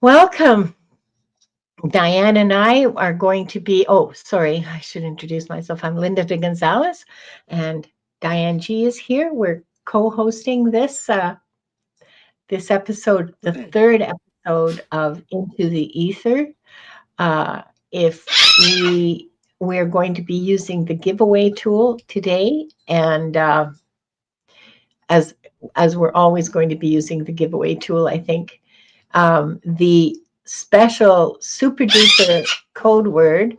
Welcome. Diane and I are going to be, oh, sorry, I should introduce myself. I'm Linda de Gonzalez, and Diane G is here. We're co-hosting this episode, the third episode of Into the Aether. Uh, if we're going to be using the giveaway tool today, and as as we're always going to be using the giveaway tool, I think the special super duper code word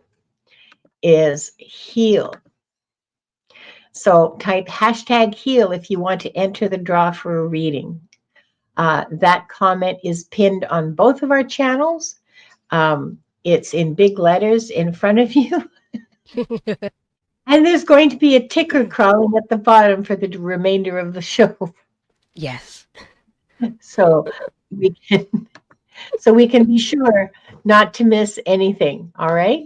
is heal. So type hashtag heal if you want to enter the draw for a reading. That comment is pinned on both of our channels. It's in big letters in front of you. And there's going to be a ticker crawling at the bottom for the remainder of the show. Yes. So we can be sure not to miss anything. All right.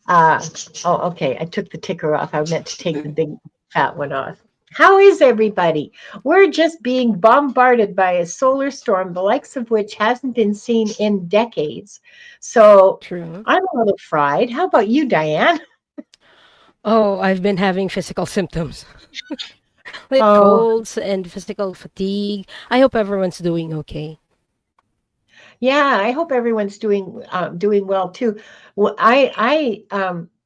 Okay. I took the ticker off. I meant to take the big fat one off. How is everybody? We're just being bombarded by a solar storm, the likes of which hasn't been seen in decades. So True. I'm a little fried. How about you, Diane? Oh, I've been having physical symptoms like Oh, colds and physical fatigue. I hope everyone's doing okay. yeah. I hope everyone's doing well too. Well,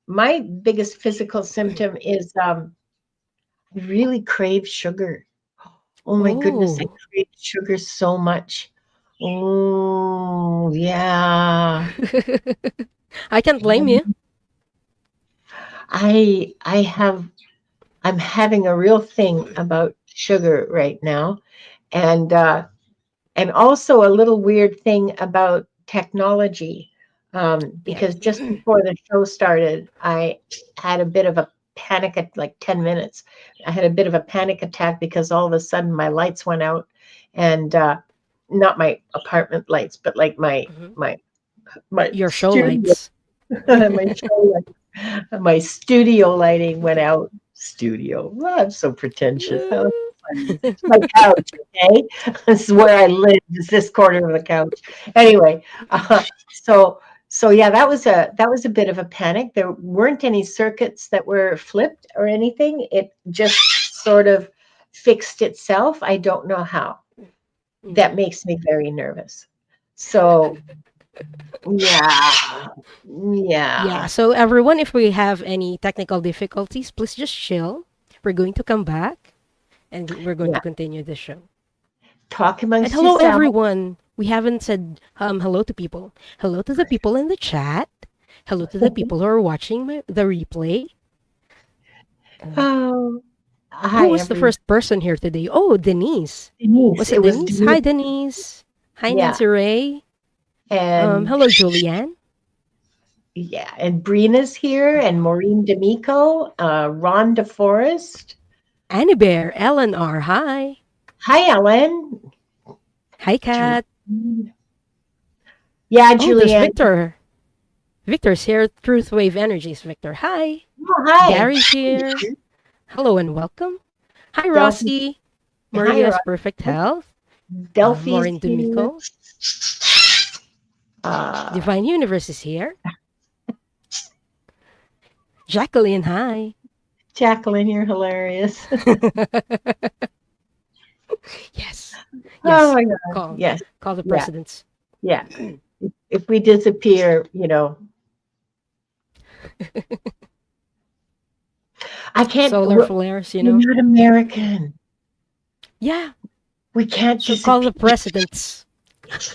my biggest physical symptom is I really crave sugar. Oh my goodness, I Oh, crave sugar so much. Oh, yeah. I can't blame you. I have I'm having a real thing about sugar right now, and also a little weird thing about technology. Yeah. Because just before the show started, I had a bit of a panic at like 10 minutes. I had a bit of a panic attack because all of a sudden my lights went out, and not my apartment lights, but like Mhm. my Your show studio lights. my show my studio lighting went out. Studio. Well, I'm so pretentious. How funny. It's my couch, okay? This is where I live, is this corner of the couch. Anyway, so yeah, that was a bit of a panic. There weren't any circuits that were flipped or anything. It just sort of fixed itself. I don't know how. That Mhm. makes me very nervous. So yeah, Yeah, yeah, so everyone, if we have any technical difficulties, please just chill. We're going to come back and we're going to yeah. continue the show. Talk And amongst hello, yourselves. everyone. We haven't said hello to people. Hello to the people in the chat. Hello to the people who are watching the replay. Oh, Who hi, was the everyone. first person here today? Oh, Denise. Denise. Was It it was Denise? Hi, Denise. Denise. Hi, Yeah. Nancy Ray. And Hello, Julianne. yeah. And Brina's here and Maureen D'Amico, Ron DeForest. Annie Bear. Ellen R. Hi. Hi, Ellen. Hi, Kat. Julianne. Yeah, Oh, there's Julianne. Victor. Victor's here. Truth Wave Energies. Victor. Hi. Oh, hi. Gary's here. Hello and welcome. Hi, Delphi. Rossi. Hi, Maria's Ron. Perfect Health. Delphi's Maureen here. D'Amico. Uh, Divine Universe is here. Jacqueline, hi. Jacqueline, you're hilarious. Yes. Oh Yes. my God. Call. Yes. Call the Yeah. presidents. Yeah. If we disappear, I can't. Solar flares, We're not American. Yeah. We can't So call disappear. the presidents.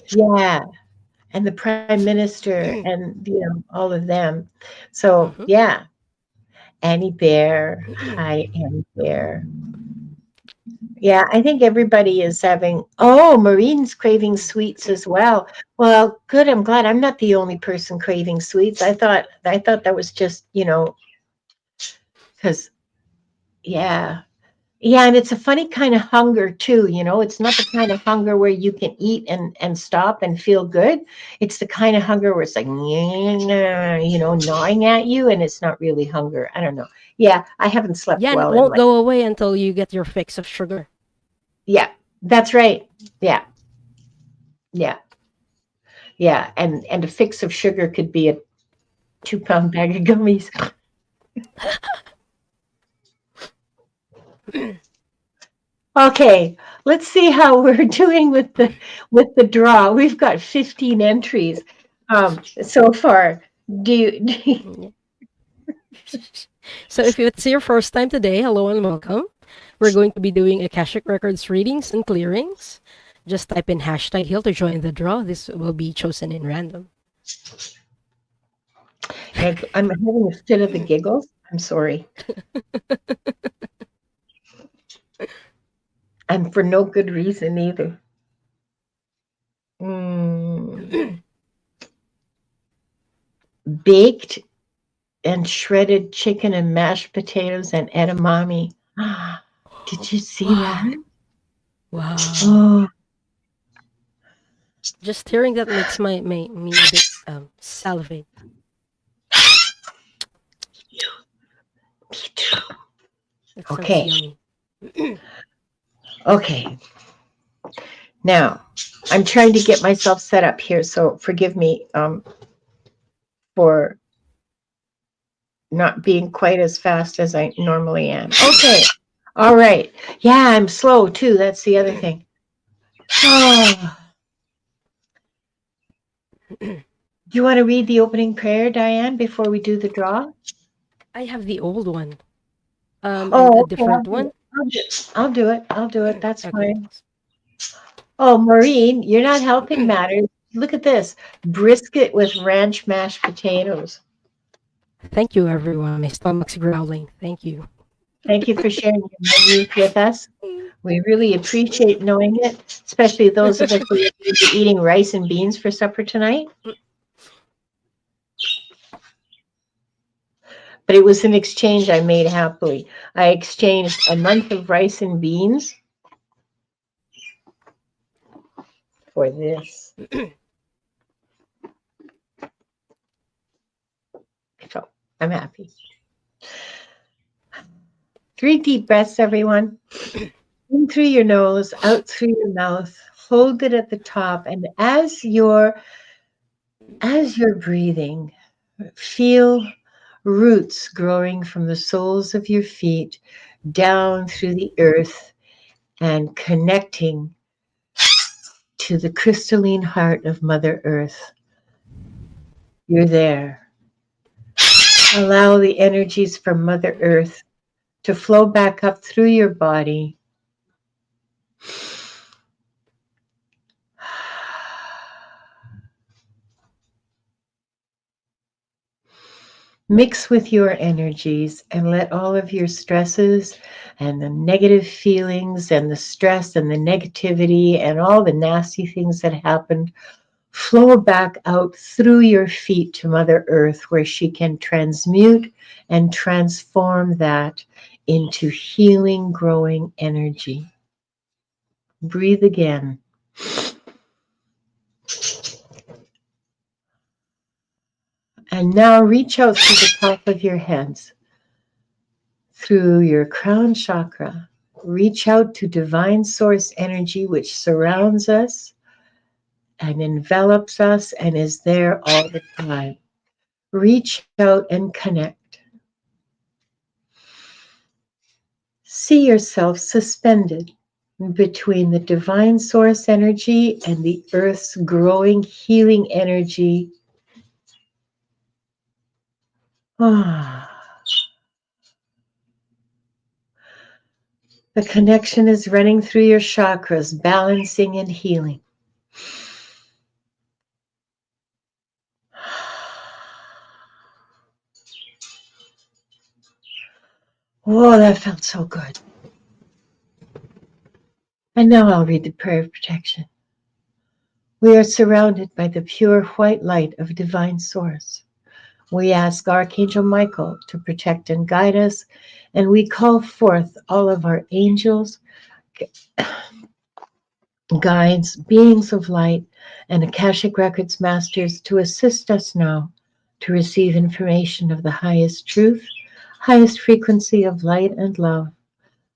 Yeah, and the prime minister and all of them. So Mhm. yeah, Annie Bear. Hi, Annie Bear. Yeah, I think everybody is having. Oh, Marine's craving sweets as well. Well, good. I'm glad I'm not the only person craving sweets. I thought that was just because yeah. Yeah, and it's a funny kind of hunger too, It's not the kind of hunger where you can eat and stop and feel good. It's the kind of hunger where it's like, gnawing at you, and it's not really hunger. I don't know. Yeah, I haven't slept Yeah, and it well in won't like, go away until you get your fix of sugar. yeah, that's right. Yeah. Yeah, yeah, and a fix of sugar could be a 2 pound bag of gummies. Okay, let's see how we're doing with the draw. We've got 15 entries so far. Do you Yeah. So if it's your first time today, hello and welcome. We're going to be doing Akashic Records readings and clearings. Just type in hashtag heal to join the draw. This will be chosen in random. I'm having a fit of the giggles. I'm sorry, and for no good reason either. Mm, baked and shredded chicken and mashed potatoes and edamame. Did you see that? Wow. Wow. Oh, Just hearing that makes me a bit salivate. me too. That sounds Okay, yummy. okay. Now, I'm trying to get myself set up here, so forgive me for not being quite as fast as I normally am. Okay, all right. Yeah, I'm slow too. That's the other thing. Oh, do you want to read the opening prayer, Diane, before we do the draw? I have the old one. And a Oh, okay. different one. I'll do it. I'll do it. That's Okay. fine. Oh, Maureen, you're not helping matters. Look at this brisket with ranch mashed potatoes. Thank you, everyone. My stomach's growling. Thank you. Thank you for sharing your menu with us. We really appreciate knowing it, especially those of us who are eating rice and beans for supper tonight. But it was an exchange I made happily. I exchanged a month of rice and beans for this. So I'm happy. 3 deep breaths, everyone. In through your nose, out through your mouth. Hold it at the top. And as you're breathing, feel roots growing from the soles of your feet down through the earth and connecting to the crystalline heart of Mother Earth. You're there. Allow the energies from Mother Earth to flow back up through your body. Mix with your energies and let all of your stresses and the negative feelings and the stress and the negativity and all the nasty things that happened flow back out through your feet to Mother Earth, where she can transmute and transform that into healing, growing energy. Breathe again. And now reach out to the top of your heads, through your crown chakra. Reach out to divine source energy, which surrounds us and envelops us and is there all the time. Reach out and connect. See yourself suspended between the divine source energy and the earth's growing healing energy. Ah, the connection is running through your chakras, balancing and healing. Oh, that felt so good. And now I'll read the prayer of protection. We are surrounded by the pure white light of divine source. We ask Archangel Michael to protect and guide us, and we call forth all of our angels, guides, beings of light, and Akashic Records masters to assist us now to receive information of the highest truth, highest frequency of light and love,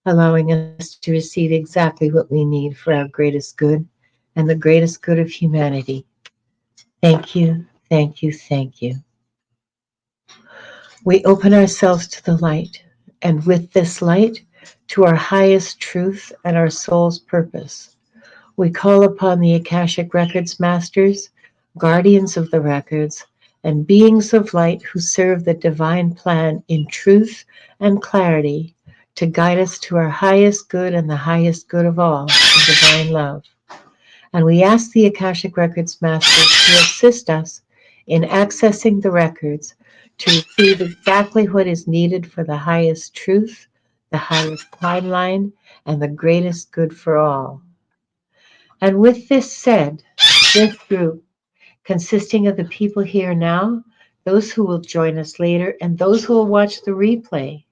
allowing us to receive exactly what we need for our greatest good and the greatest good of humanity. Thank you, thank you, thank you. We open ourselves to the light, and with this light, to our highest truth and our soul's purpose. We call upon the Akashic Records masters, guardians of the records, and beings of light who serve the divine plan in truth and clarity to guide us to our highest good and the highest good of all, the divine love. And we ask the Akashic Records masters to assist us in accessing the records to receive exactly what is needed for the highest truth, the highest timeline, and the greatest good for all. And with this said, this group, consisting of the people here now, those who will join us later, and those who will watch the replay,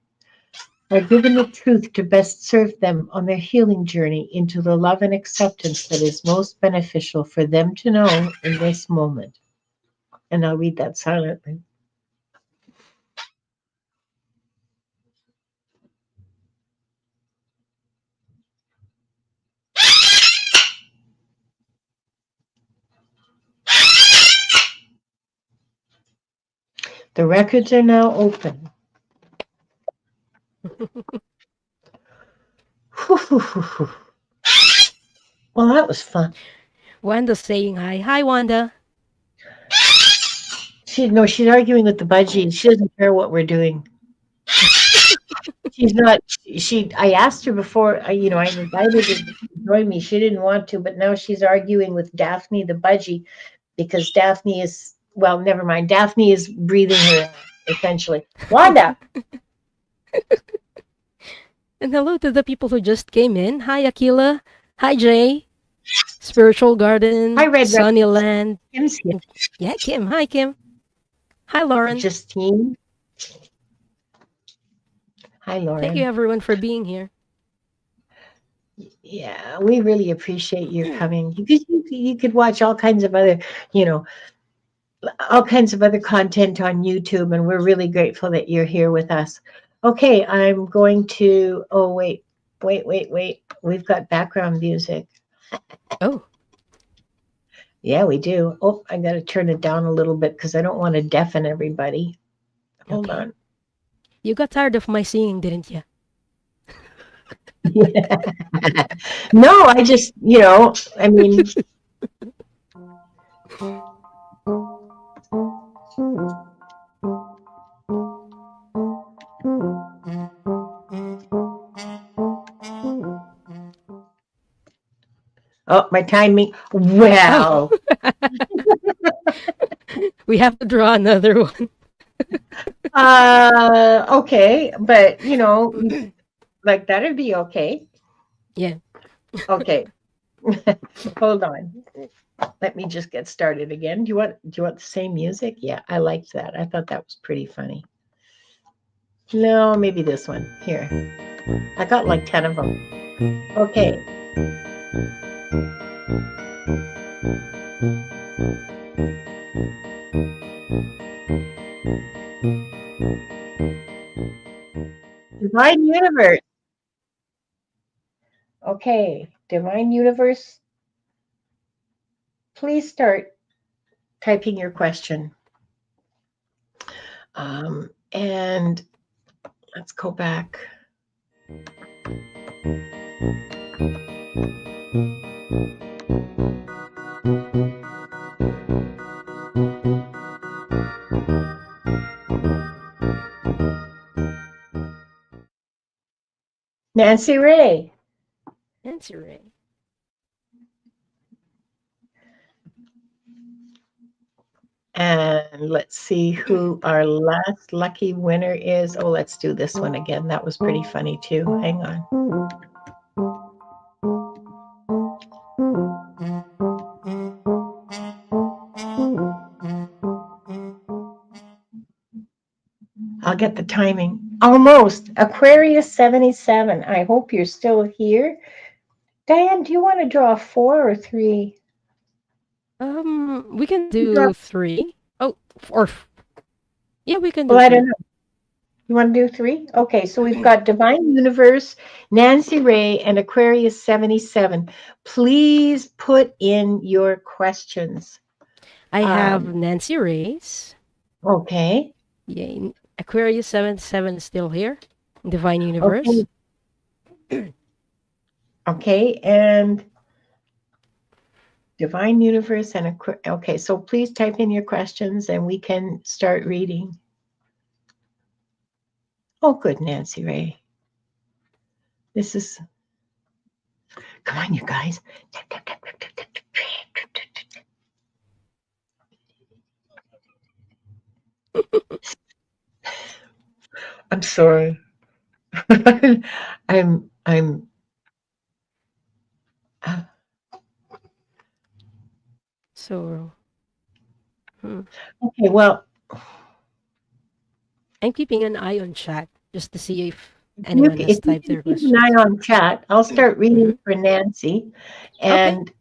are given the truth to best serve them on their healing journey into the love and acceptance that is most beneficial for them to know in this moment. And I'll read that silently. The records are now open. Well, that was fun. Wanda's saying hi. Hi, Wanda. She's arguing with the budgie. She doesn't care what we're doing. She's not. I asked her before. I invited her to join me. She didn't want to, but now she's arguing with Daphne the budgie because Daphne is. Well, never mind. Daphne is breathing her essentially. Wanda. And hello to the people who just came in. Hi, Akila. Hi, Jay. Spiritual Garden. Hi, Red Sunnyland. Kim's here. Yeah, Kim. Hi, Kim. Hi, Lauren. Justine. Hi, Lauren. Thank you, everyone, for being here. Yeah, we really appreciate you coming. You could watch all kinds of other, all kinds of other content on YouTube, and we're really grateful that you're here with us. Okay, I'm going to. Oh, wait. We've got background music. Oh. Yeah, we do. Oh, I got to turn it down a little bit because I don't want to deafen everybody. Hold on. You got tired of my singing, didn't you? No, I just, I mean. Oh, my timing. Well. Oh. We have to draw another one. Okay, but like that'd be okay. Yeah. Okay. Hold on. Let me just get started again. Do you want the same music? Yeah, I liked that. I thought that was pretty funny. No, maybe this one. Here. I got like 10 of them. Okay. Divine Universe. Okay, Divine Universe, please start typing your question. And let's go back. Nancy Ray. Nancy Ray. And let's see who our last lucky winner is. Oh, let's do this one again. That was pretty funny too. Hang on. I'll get the timing. Almost. Aquarius 77. I hope you're still here. Diane, do you want to draw 4 or 3? We can do 3. Oh, or yeah, we can do. Well, I 3. don't know. You want to do 3? Okay, so we've got Divine Universe, Nancy Ray, and Aquarius 77. Please put in your questions. I have Um, Nancy Reyes. okay. Yeah, Aquarius 77 is still here. Divine Universe. Okay. Okay. And Divine Universe and okay. So please type in your questions and we can start reading. Oh, good, Nancy Ray. This is, come on, you guys. I'm sorry. I'm So, hmm. okay. Well, I'm keeping an eye on chat just to see if anyone if has you typed can their keep an eye questions. on chat, I'll start reading Hmm. for Nancy, Okay. and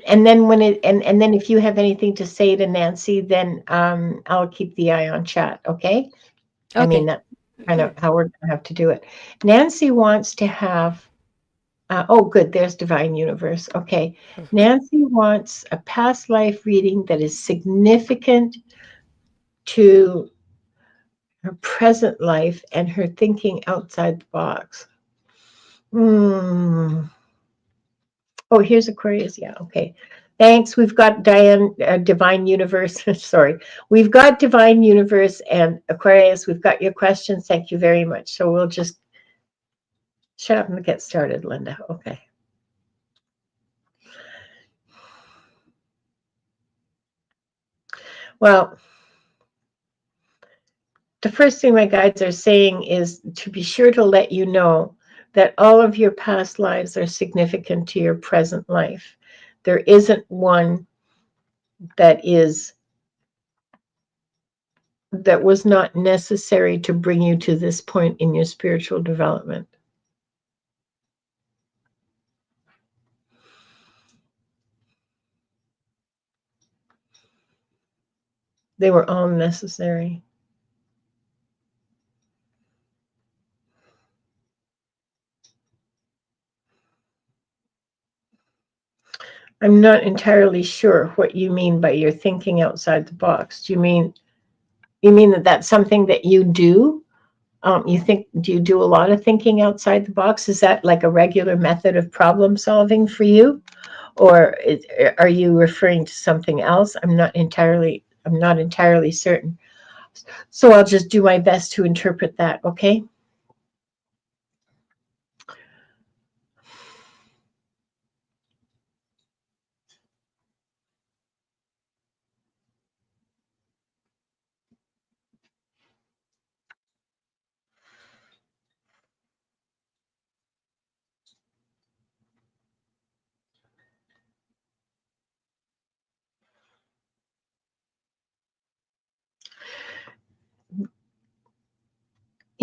and then when it and then if you have anything to say to Nancy, then I'll keep the eye on chat. Okay. I mean Okay. that's kind of how we're gonna have to do it. Nancy wants to have. Oh, good. There's Divine Universe. Okay. Nancy wants a past life reading that is significant to her present life and her thinking outside the box. Hmm. Oh, here's Aquarius. Yeah, okay. Thanks. We've got Diane, Divine Universe. Sorry. We've got Divine Universe and Aquarius. We've got your questions. Thank you very much. So we'll just shut up and get started, Linda. Okay. Well, the first thing my guides are saying is to be sure to let you know that all of your past lives are significant to your present life. There isn't one that was not necessary to bring you to this point in your spiritual development. They were all necessary. I'm not entirely sure what you mean by you're thinking outside the box. Do you mean that that's something that you do? Do you do a lot of thinking outside the box? Is that like a regular method of problem solving for you? Or are you referring to something else? I'm not entirely certain. So I'll just do my best to interpret that, okay?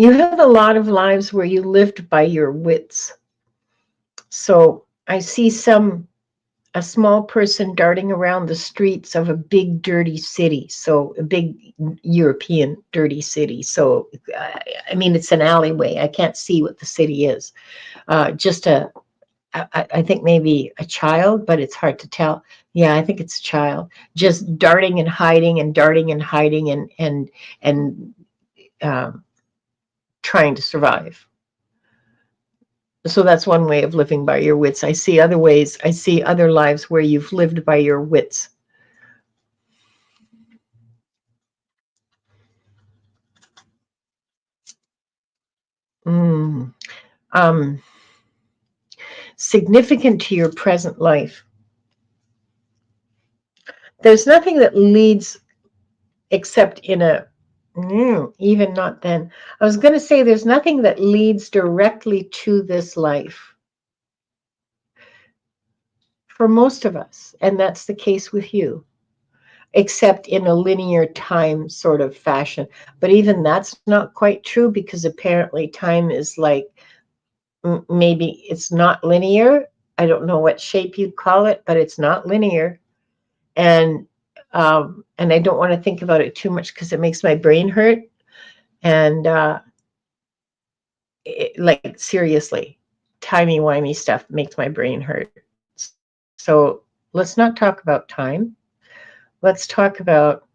You have a lot of lives where you lived by your wits. So I see a small person darting around the streets of a big dirty city, so a big European dirty city. So I mean it's an alleyway. I can't see what the city is. Just I think maybe a child, but it's hard to tell. Yeah, I think it's a child just darting and hiding and darting and hiding and um, trying to survive. So that's one way of living by your wits. I see other ways. I see other lives where you've lived by your wits. Mm. Um, significant to your present life. There's nothing that leads except in a even not then. I was going to say there's nothing that leads directly to this life for most of us, and that's the case with you, except in a linear time sort of fashion. But even that's not quite true because apparently time is like maybe it's not linear. I don't know what shape you'd call it, but it's not linear. And I don't want to think about it too much because it makes my brain hurt. And like seriously, timey-wimey stuff makes my brain hurt. So let's not talk about time. Let's talk about,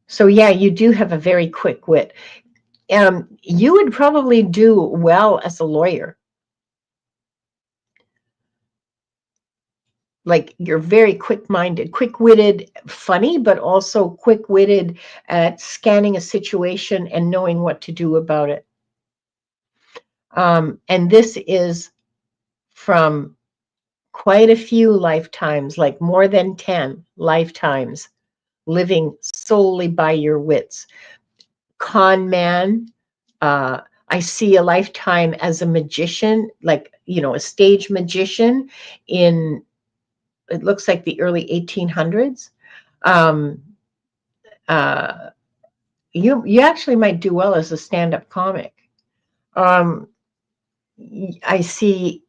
so yeah, you do have a very quick wit. You would probably do well as a lawyer. Like you're very quick-minded, quick-witted, funny, but also quick-witted at scanning a situation and knowing what to do about it. And this is from quite a few lifetimes, like more than 10 lifetimes, living solely by your wits. Con man, I see a lifetime as a magician, like, a stage magician in, it looks like the early 1800s. Um, uh, you actually might do well as a stand-up comic. Um, I see,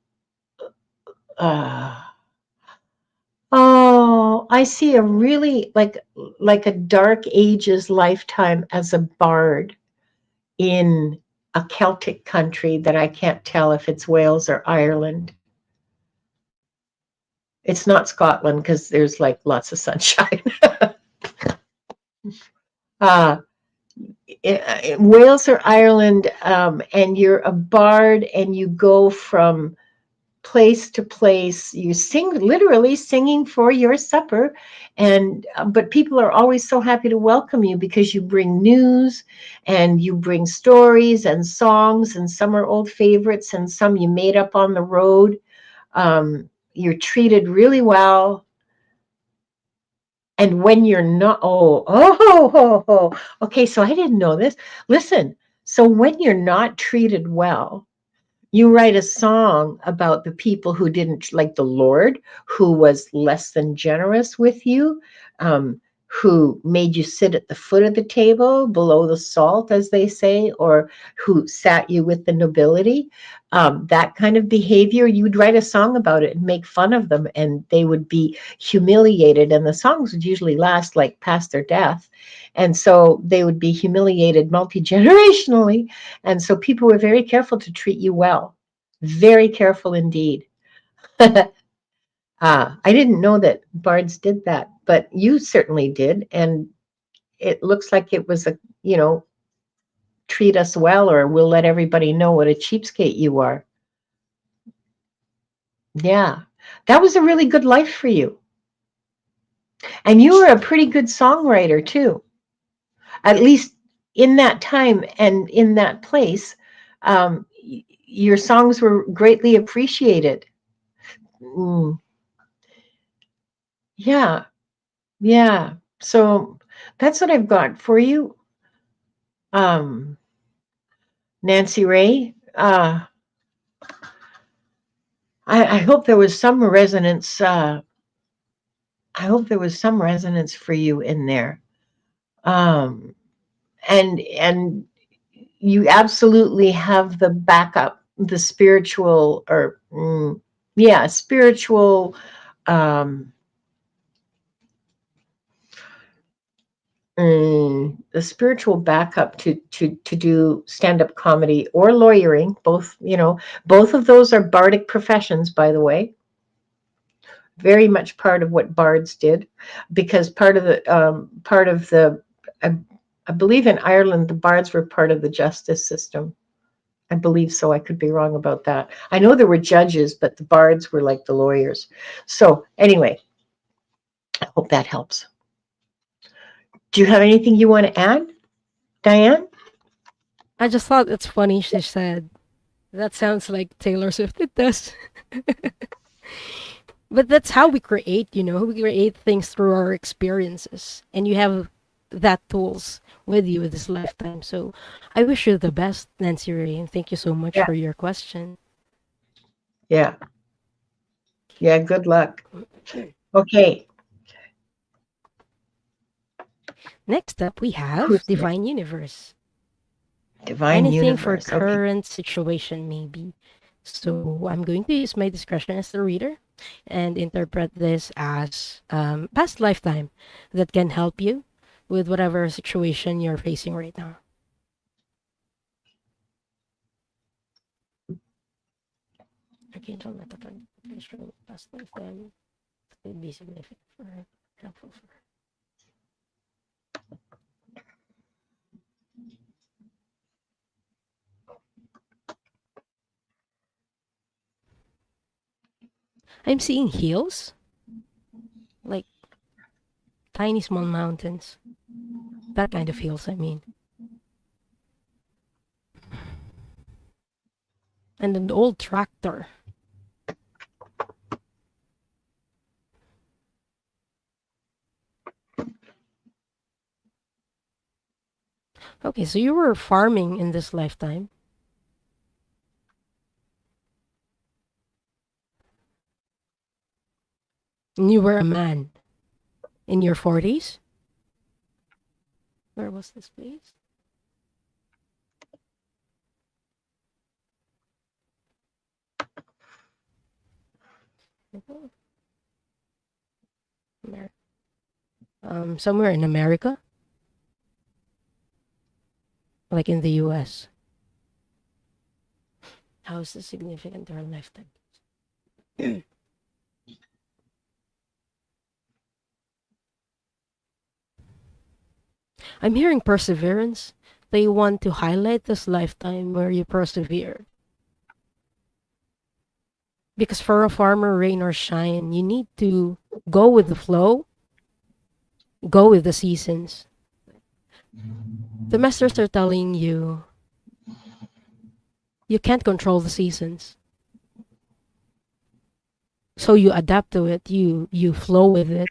uh, oh, I see a really like a dark ages lifetime as a bard in a Celtic country that I can't tell if it's Wales or Ireland. It's not Scotland because there's like lots of sunshine. uh, Wales or Ireland, and you're a bard and you go from place to place. You sing, literally singing for your supper, and but people are always so happy to welcome you because you bring news and you bring stories and songs, and some are old favorites and some you made up on the road. You're treated really well. And when you're not, okay, so I didn't know this. Listen, so when you're not treated well, you write a song about the people who didn't, like the Lord, who was less than generous with you, who made you sit at the foot of the table below the salt, as they say, or who sat you with the nobility. That kind of behavior, you would write a song about it and make fun of them, and they would be humiliated. And the songs would usually last like past their death. And so they would be humiliated multi-generationally. And so people were very careful to treat you well, very careful indeed. I didn't know that bards did that, but you certainly did. And it looks like it was treat us well, or we'll let everybody know what a cheapskate you are. Yeah, that was a really good life for you. And you were a pretty good songwriter too, at least in that time and in that place. Your songs were greatly appreciated. Mm, yeah, yeah. So that's what I've got for you, um, Nancy Ray. I hope there was some resonance. I hope there was some resonance for you in there. Um, and you absolutely have the backup, the spiritual, or yeah, spiritual, um, the spiritual backup to do stand-up comedy or lawyering. Both, both of those are bardic professions, by the way. Very much part of what bards did, because part of the I believe in Ireland the bards were part of the justice system. I believe so. I could be wrong about that. I know there were judges, but the bards were like the lawyers. So anyway, I hope that helps. Do you have anything you want to add, Diane? I just thought it's funny she said, that sounds like Taylor Swift. It does. But that's how we create, we create things through our experiences. And you have that tools with you this lifetime. So I wish you the best, Nancy Ray, and thank you so much Yeah. for your question. Yeah. Yeah. Good luck. Okay. Next up, we have Who's next? Divine Universe. Divine Anything for Universe. Okay. current situation, maybe. So I'm going to use my discretion as the reader and interpret this as past lifetime that can help you with whatever situation you're facing right now. Archangel Metatron, past lifetime could be significant for her, helpful for her. I'm seeing hills, like tiny small mountains. That kind of hills, I mean. And an old tractor. Okay, so you were farming in this lifetime. And you were a man in your 40s. Where was this place? Somewhere in America, like in the US. How is this significant to her lifetime? I'm hearing perseverance. They want to highlight this lifetime where you persevere. Because for a farmer, rain or shine, you need to go with the flow, go with the seasons. The masters are telling you, you can't control the seasons. So you adapt to it, you flow with it.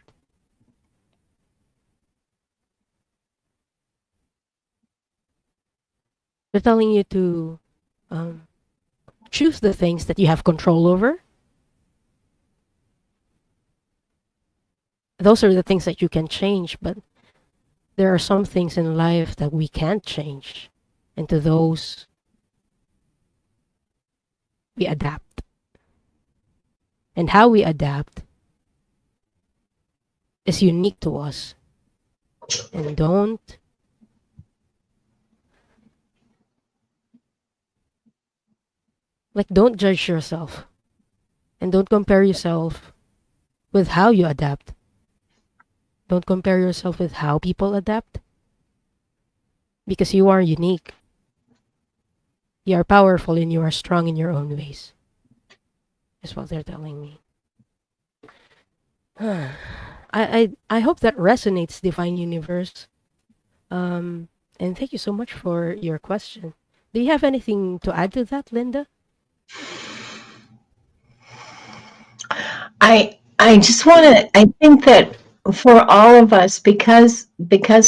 They're telling you to choose the things that you have control over. Those are the things that you can change, but there are some things in life that we can't change. And to those, we adapt. And how we adapt is unique to us. And don't judge yourself. And don't compare yourself with how you adapt. Don't compare yourself with how people adapt. Because you are unique. You are powerful and you are strong in your own ways. Is what they're telling me. I hope that resonates, Divine Universe. And thank you so much for your question. Do you have anything to add to that, Linda? I just want to, I think that for all of us, because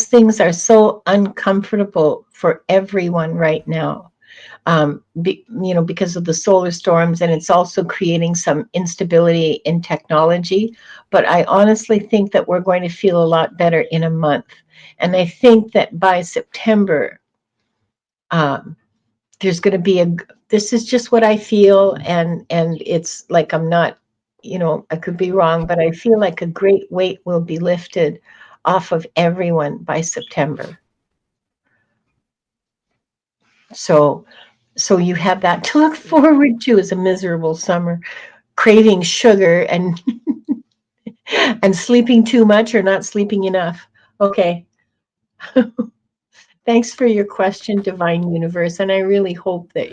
things are so uncomfortable for everyone right now, because of the solar storms, and it's also creating some instability in technology. But I honestly think that we're going to feel a lot better in a month. And I think that by September, there's going to be this is just what I feel. And it's like, I'm not, I could be wrong, but I feel like a great weight will be lifted off of everyone by September. So you have that to look forward to as a miserable summer, craving sugar and and sleeping too much or not sleeping enough. Okay. Thanks for your question, Divine Universe. And I really hope that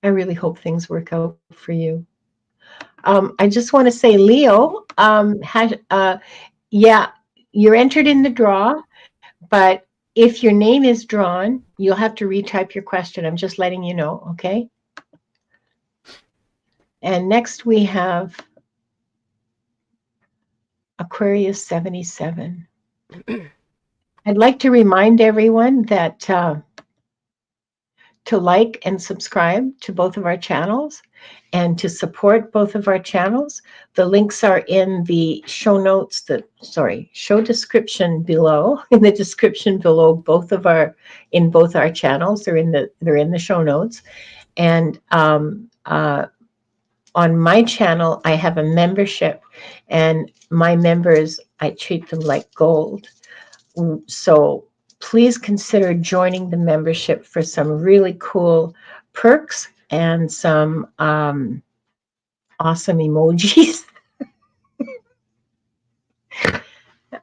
I really hope things work out for you. I just want to say, Leo, yeah, you're entered in the draw, but if your name is drawn, you'll have to retype your question. I'm just letting you know, okay? And next we have Aquarius 77. I'd like to remind everyone that to like and subscribe to both of our channels and to support both of our channels. The links are in the show notes, show description below, in the description below both our channels. They're in the show notes. And on my channel, I have a membership, and my members, I treat them like gold. So please consider joining the membership for some really cool perks and some awesome emojis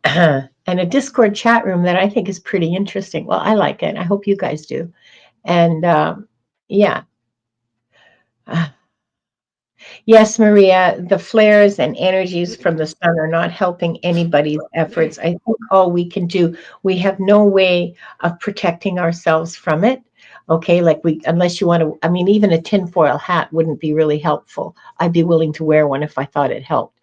and a Discord chat room that I think is pretty interesting. Well, I like it. I hope you guys do. And yeah. Yes, Maria, the flares and energies from the sun are not helping anybody's efforts. I think all we can do, we have no way of protecting ourselves from it. Okay, like unless you want to, I mean, even a tinfoil hat wouldn't be really helpful. I'd be willing to wear one if I thought it helped.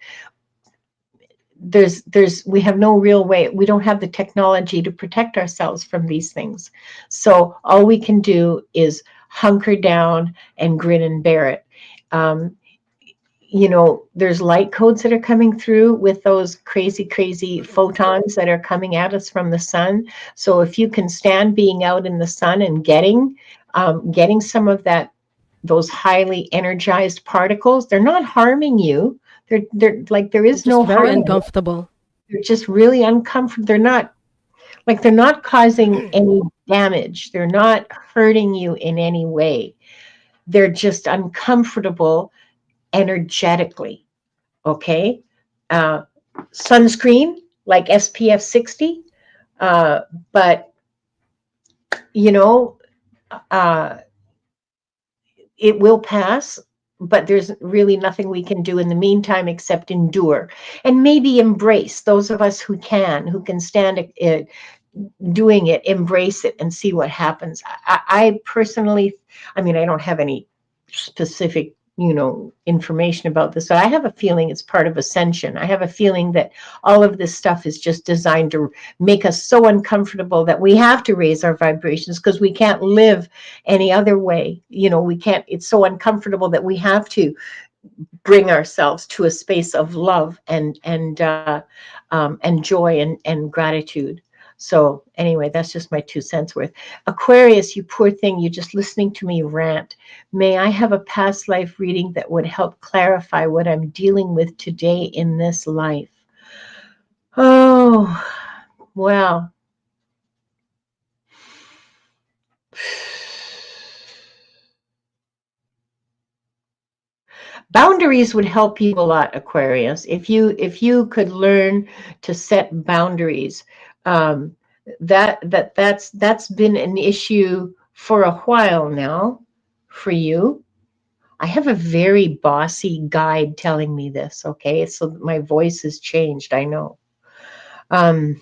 We have no real way. We don't have the technology to protect ourselves from these things. So all we can do is hunker down and grin and bear it. Um, there's light codes that are coming through with those crazy, crazy photons that are coming at us from the sun. So if you can stand being out in the sun and getting some of those highly energized particles, they're not harming you. They're like, there They're is just no very harm in it. uncomfortable. They're just really uncomfortable. They're not causing any damage. They're not hurting you in any way. They're just uncomfortable energetically. Okay. Uh, Sunscreen like SPF 60, but you know, uh, it will pass. But there's really nothing we can do in the meantime except endure and maybe embrace. Those of us who can stand it, doing it, embrace it and see what happens. I personally, I mean, I don't have any specific, information about this, but I have a feeling it's part of ascension. I have a feeling that all of this stuff is just designed to make us so uncomfortable that we have to raise our vibrations because we can't live any other way. We can't, it's so uncomfortable that we have to bring ourselves to a space of love and joy and gratitude. So anyway, that's just my 2 cents worth. Aquarius, you poor thing, you're just listening to me rant. May I have a past life reading that would help clarify what I'm dealing with today in this life? Oh, well. Boundaries would help you a lot, Aquarius. If you could learn to set boundaries, um, that's been an issue for a while now for you. I have a very bossy guide telling me this. Okay, so my voice has changed. I know. Um,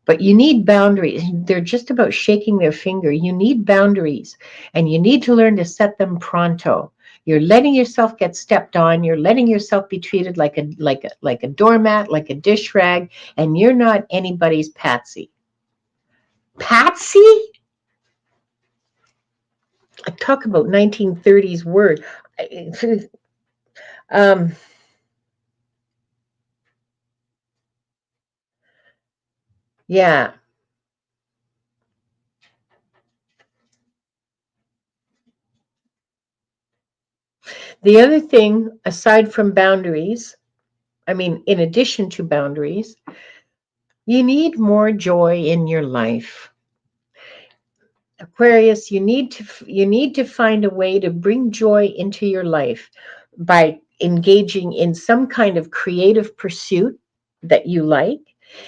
But you need boundaries. They're just about shaking their finger. You need boundaries, and you need to learn to set them pronto. You're letting yourself get stepped on. You're letting yourself be treated like a doormat, like a dish rag, and you're not anybody's patsy. Patsy? I talk about 1930s word. Um, yeah. The other thing, aside from boundaries, I mean, in addition to boundaries, you need more joy in your life. Aquarius, you need to find a way to bring joy into your life by engaging in some kind of creative pursuit that you like.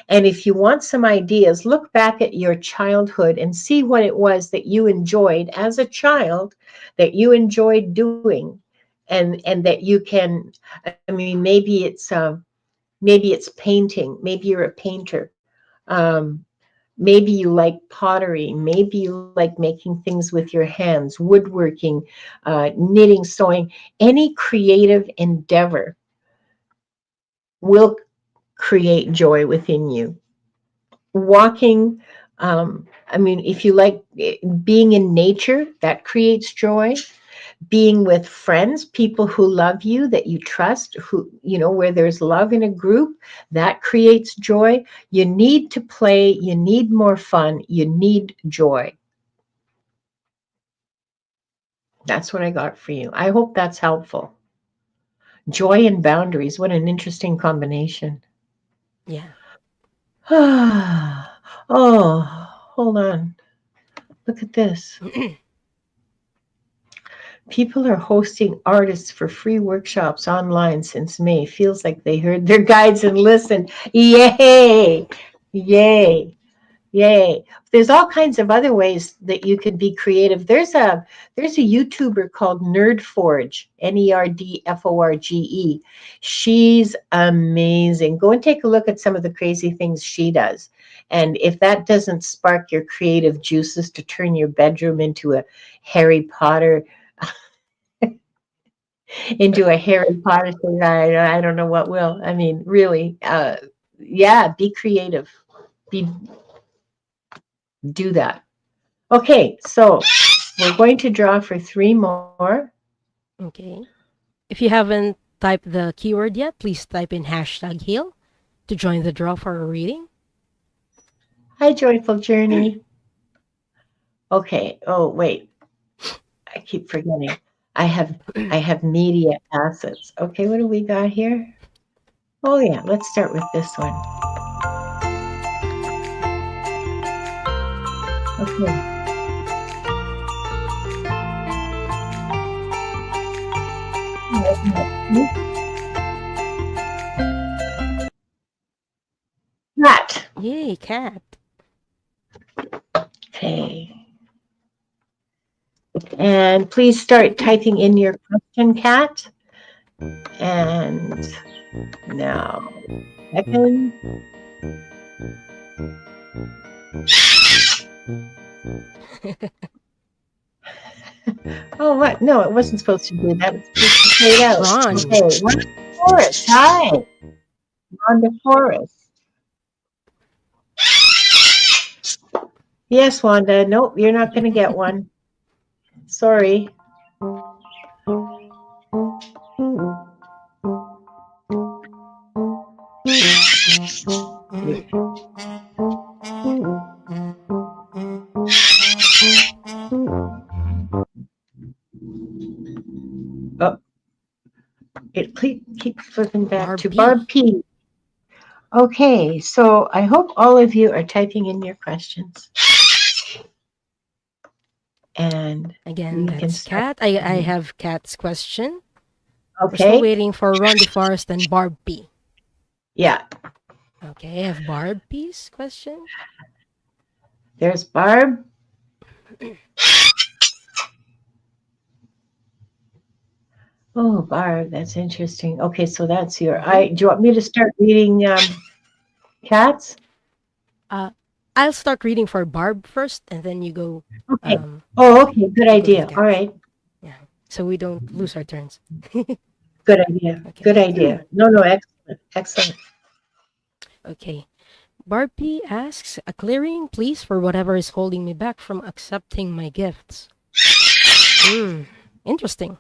And if you want some ideas, look back at your childhood and see what it was that you enjoyed as a child, that you enjoyed doing, and that you can. I mean, maybe it's painting. Maybe you're a painter. Um, Maybe you like pottery. Maybe you like making things with your hands, woodworking, knitting, sewing. Any creative endeavor will create joy within you. Walking, I mean, if you like being in nature, that creates joy. Being with friends, people who love you, that you trust, where there's love in a group, that creates joy. You need to play, you need more fun, you need joy. That's what I got for you. I hope that's helpful. Joy and boundaries. What an interesting combination. Yeah. Oh, hold on. Look at this. People are hosting artists for free workshops online since May. Feels like they heard their guides and listened. Yay! Yay! Yay. There's all kinds of other ways that you can be creative. There's a YouTuber called Nerdforge, Nerdforge. She's amazing. Go and take a look at some of the crazy things she does. And if that doesn't spark your creative juices to turn your bedroom into a Harry Potter thing, I don't know what will. I mean, really, yeah, be creative. Be Do that. Okay, so we're going to draw for three more. Okay. If you haven't typed the keyword yet, please type in hashtag heal to join the draw for a reading. Hi, Joyful Journey. Okay. Oh, wait. I keep forgetting. I have media assets. Okay, what do we got here? Oh yeah, let's start with this one. Okay. Cat. Yay, cat. Okay. And please start typing in your question, Cat. And now, second. Oh, what? No, it wasn't supposed to do that. It was supposed to fade out. Ron. Okay, Wanda Forest. Hi, Wanda Forest. Yes, Wanda. Nope, you're not going to get one. Sorry. Oh, it keeps flipping back Barb to P. Barb P. Okay, so I hope all of you are typing in your questions. And Again, we can that's start. cat. I have cat's question. We're still Okay. waiting for Ron DeForest and Barb P. Yeah, Okay, I have Barb P's question. there's Barb. Oh, Barb, that's interesting. Okay, so that's your. Do you want me to start reading cats? I'll start reading for Barb first, and then you go. Okay. Oh, okay. Good You go to the idea. All cats. right. Yeah, so we don't lose our turns. Good idea. Okay. Good idea. No, excellent. Excellent. Okay. Barb P asks, a clearing, please, for whatever is holding me back from accepting my gifts. Interesting.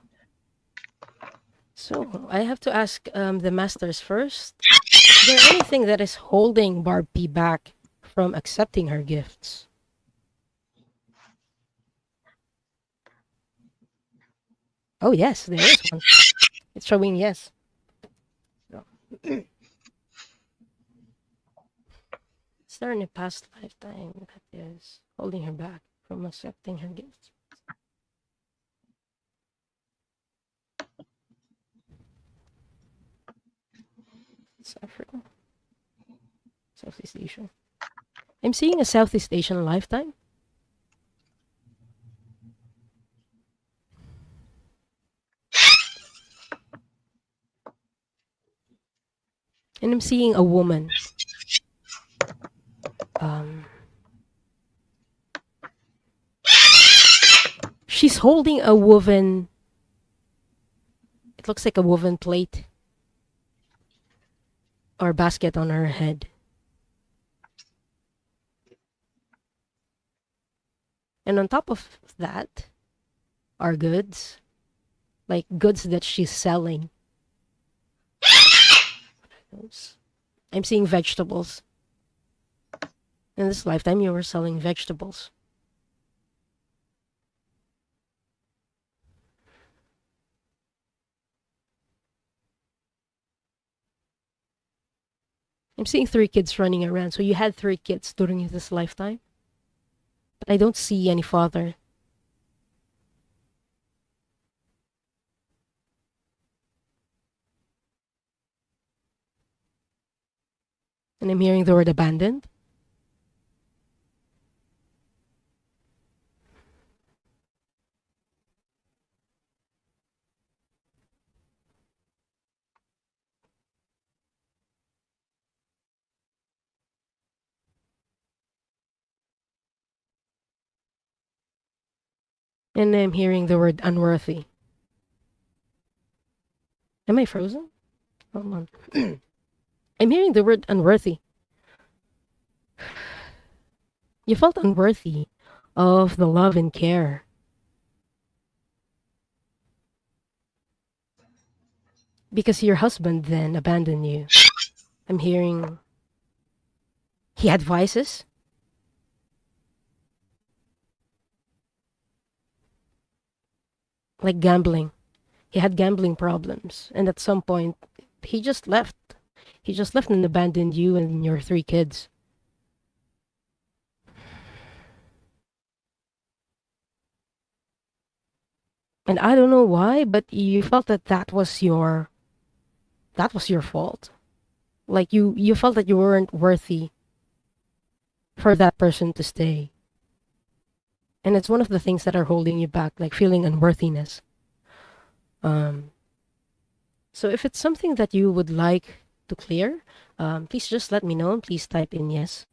So I have to ask the masters first. Is there anything that is holding Barb P back from accepting her gifts? Oh yes, there is one. It's showing yes. Is there in a past lifetime that is holding her back from accepting her gifts? It's Africa. Southeast Asia. I'm seeing a Southeast Asian lifetime. And I'm seeing a woman. She's holding a woven. It looks like a woven plate or basket on her head. And on top of that are goods, like goods that she's selling. I'm seeing vegetables. In this lifetime, you were selling vegetables. I'm seeing three kids running around. So you had three kids during this lifetime, but I don't see any father. And I'm hearing the word abandoned. And I'm hearing the word unworthy. Am I frozen? Hold on. I'm hearing the word unworthy. You felt unworthy of the love and care because your husband then abandoned you. I'm hearing he had vices, like gambling. He had gambling problems, and at some point, he just left. He just left and abandoned you and your three kids. And I don't know why, but you felt that that was your fault. Like you felt that you weren't worthy for that person to stay. And it's one of the things that are holding you back, like feeling unworthiness. Um, so if it's something that you would like to clear, please just let me know and please type in yes.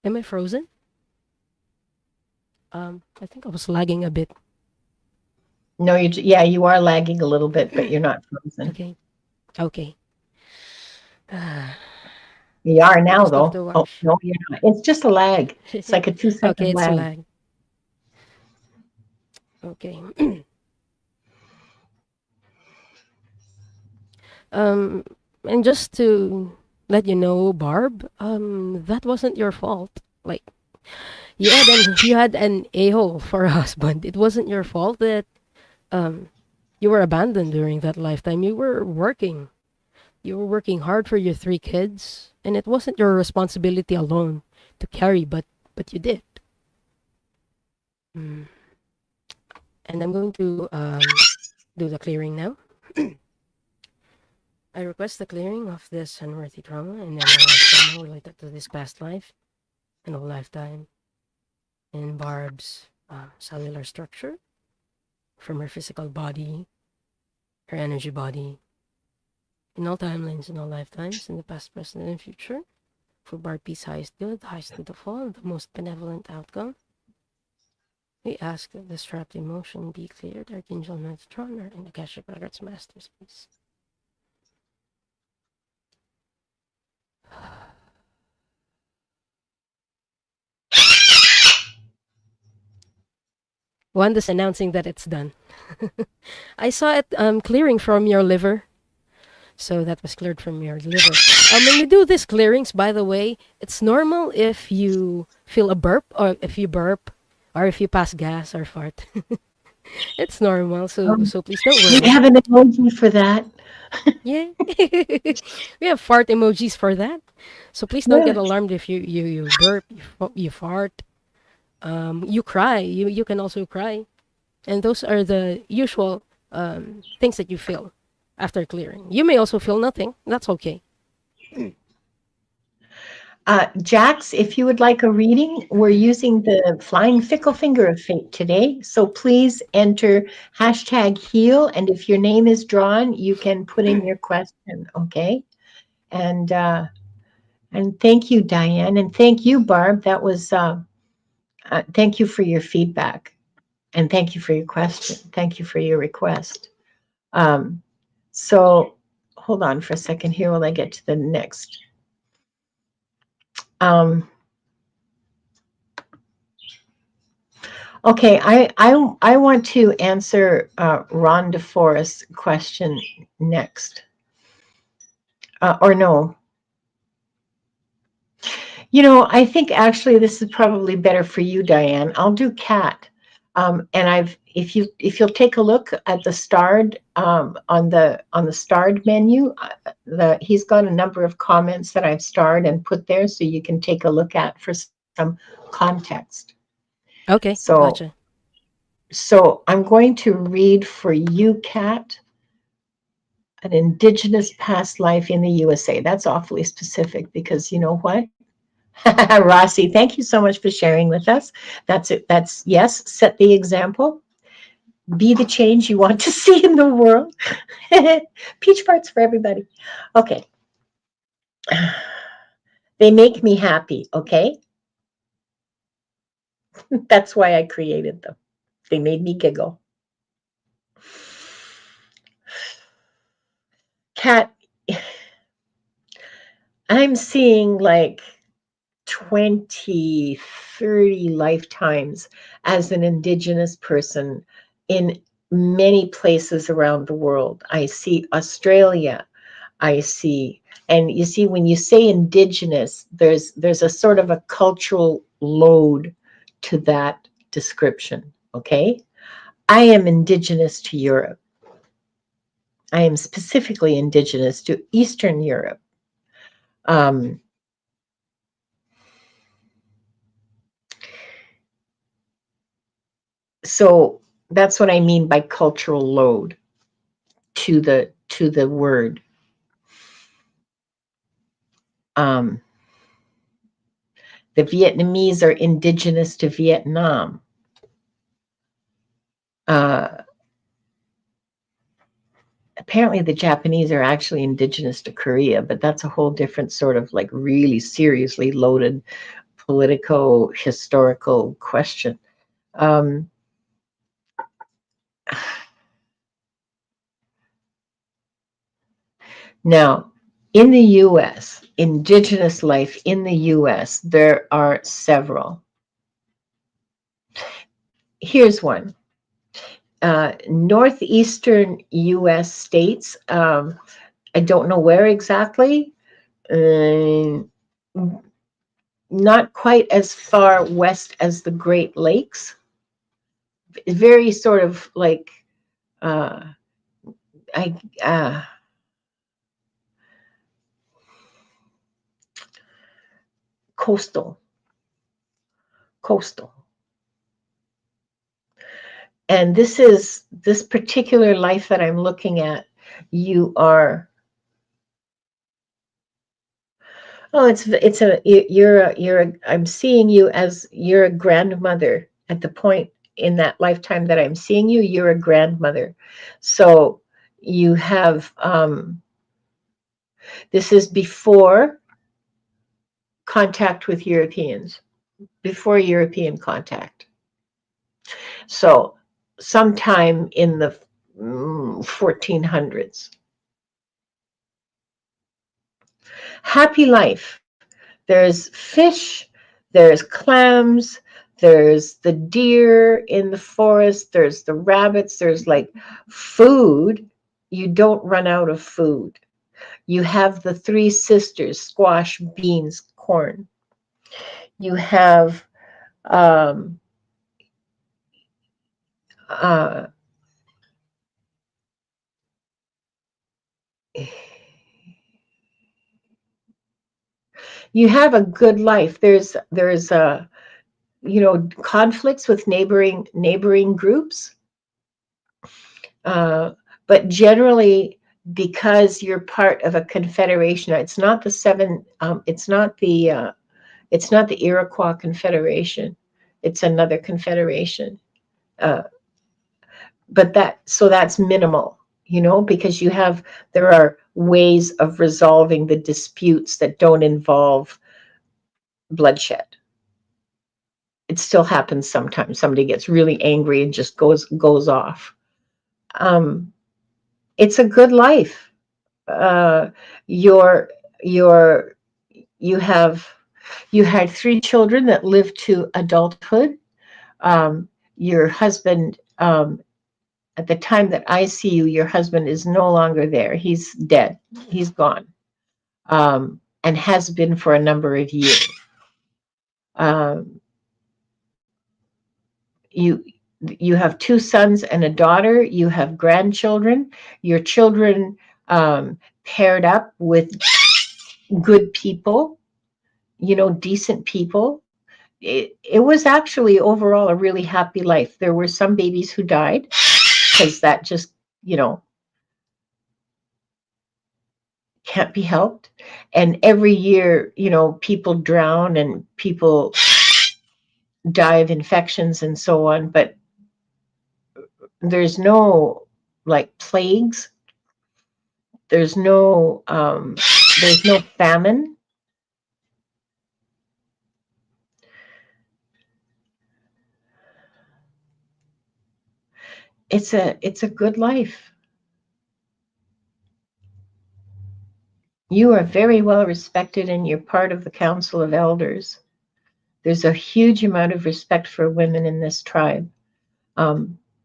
Am I frozen? I think I was lagging a bit. No, yeah, you are lagging a little bit, but you're not frozen. Okay. Okay. You are now, Just love though. to Oh, watch. no, you're not. It's just a lag. It's like a 2-second Okay, it's a lag. lag. Okay. um, and just to let you know, Barb, that wasn't your fault. Like you had an a-hole for a husband. It wasn't your fault that um you were abandoned during that lifetime. You were working. You were working hard for your three kids, and it wasn't your responsibility alone to carry, but you did. Mm. And I'm going to do the clearing now. I request the clearing of this unworthy trauma and then trauma related to this past life and all lifetime in Barb's cellular structure from her physical body, her energy body, in all timelines, in all lifetimes, in the past, present, and future. For Barb Peace highest good, the highest good of all, the most benevolent outcome. We ask that this trapped emotion be cleared. Archangel Metatron, or in Akashic Records Masters, please. Wanda's announcing that it's done. I saw it clearing from your liver. So that was cleared from your liver. When we do these clearings, by the way, it's normal if you feel a burp or if you burp or if you pass gas or fart. It's normal, so please don't We worry. have an emoji for that. Yeah. We have fart emojis for that. So please don't get Yeah. alarmed if you burp, you fart, you cry. You can also cry. And those are the usual things that you feel after clearing. You may also feel nothing. That's okay. Jax, if you would like a reading, we're using the flying fickle finger of fate today. So please enter #heal. And if your name is drawn, you can put in your question. Okay. And thank you, Diane. And thank you, Barb. That was, thank you for your feedback. And thank you for your question. Thank you for your request. So hold on for a second here while I get to the next. Okay, I want to answer Ron DeForest's question next. Or no. You know, I think actually this is probably better for you, Diane. I'll do Kat. And if you'll take a look at the starred on the starred menu, he's got a number of comments that I've starred and put there, so you can take a look at for some context. Okay, So gotcha. I'm going to read for you, Kat, an indigenous past life in the USA. That's awfully specific because you know what? Rossi, thank you so much for sharing with us. That's it. That's yes, set the example. Be the change you want to see in the world. Peach parts for everybody. Okay. They make me happy, okay? That's why I created them. They made me giggle. Kat, I'm seeing like 20, 30 lifetimes as an Indigenous person in many places around the world. I see Australia. I see, and you see, when you say Indigenous, there's a sort of a cultural load to that description. Okay, I am Indigenous to Europe. I am specifically Indigenous to Eastern Europe. Um, so that's what I mean by cultural load to the word. Um, the Vietnamese are indigenous to Vietnam. Uh, Apparently, the Japanese are actually indigenous to Korea, but that's a whole different sort of like really seriously loaded politico historical question. Um, Now, in the US, indigenous life in the US, there are several. Here's one. Northeastern US states, I don't know where exactly, uh, not quite as far west as the Great Lakes, very sort of like, uh, I, coastal, coastal. And this particular life that I'm looking at, you are, oh, I'm seeing you as you're a grandmother at the point in that lifetime that I'm seeing you, you're a grandmother. So you have, this is before contact with Europeans, before European contact. So sometime in the 1400s. Happy life. There's fish, there's clams, there's the deer in the forest, there's the rabbits, there's like food. You don't run out of food. You have the three sisters, squash, beans, corn. You have um, uh, you have a good life. There's conflicts with neighboring groups, uh, but generally because you're part of a confederation. It's not the seven. It's not the Iroquois Confederation. It's another confederation. Uh, but that's minimal, because there are ways of resolving the disputes that don't involve bloodshed. It still happens sometimes. Somebody gets really angry and just goes off. Um, it's a good life. You're you're you have you had three children that lived to adulthood. Your husband, at the time that I see you, your husband is no longer there. He's dead. He's gone, and has been for a number of years. Um, you you have two sons and a daughter, you have grandchildren, your children paired up with good people, decent people. It was actually overall a really happy life. There were some babies who died because that just, you know, can't be helped. And every year, people drown and people die of infections and so on. But there's no like plagues. There's no famine. It's a good life. You are very well respected and you're part of the Council of Elders. There's a huge amount of respect for women in this tribe.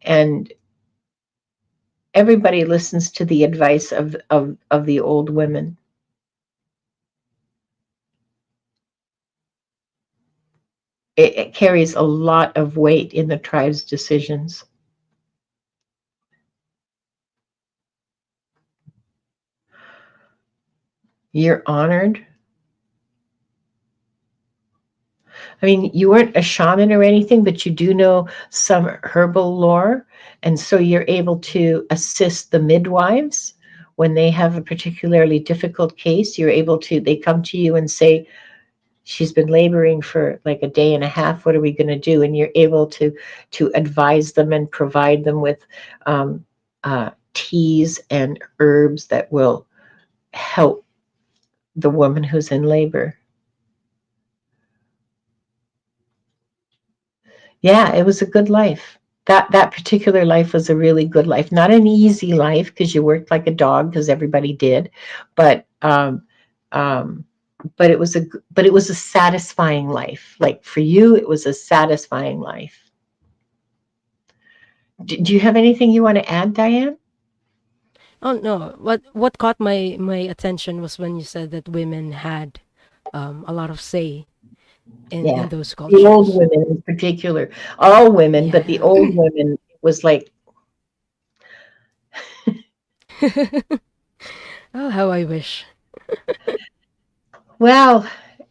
And everybody listens to the advice of the old women. It carries a lot of weight in the tribe's decisions. You're honored. I mean, you weren't a shaman or anything, but you do know some herbal lore. And so you're able to assist the midwives when they have a particularly difficult case. They come to you and say, she's been laboring for like a day and a half. What are we going to do? And you're able to advise them and provide them with teas and herbs that will help the woman who's in labor. Yeah, it was a good life. That particular life was a really good life. Not an easy life because you worked like a dog, because everybody did, but um, but it was a satisfying life. Like for you, it was a satisfying life. Do you have anything you want to add, Diane? Oh no, what caught my attention was when you said that women had a lot of say in Yeah, those the old cultures. women in particular, all women, but the Yeah. old women was like, Oh, how I wish. well,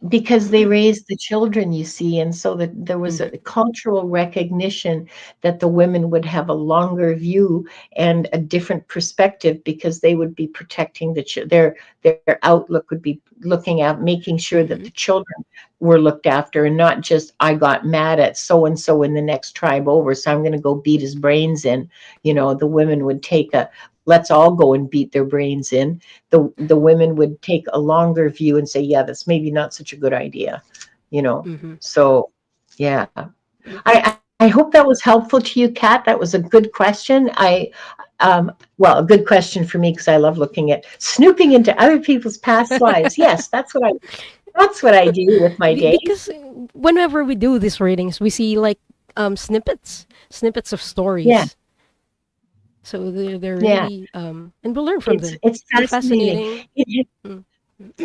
because they raised the children, you see, and so that there was a Mhm, cultural recognition that the women would have a longer view and a different perspective because they would be protecting their outlook would be looking at making sure that the mhm, children were looked after and not just I got mad at so and so in the next tribe over, so I'm going to go beat his brains in. The women would take a let's all go and beat their brains in. The women would take a longer view and say, yeah, that's maybe not such a good idea, you know. mhm. So yeah. Mm, I hope that was helpful to you, Kat. That was a good question. Well, a good question for me because I love looking at snooping into other people's past lives. Yes, that's what I do with my day. Because whenever we do these readings, we see like snippets of Yeah, stories. So they're yeah. really and we learn from It's them. it's They're fascinating. fascinating. It Mm.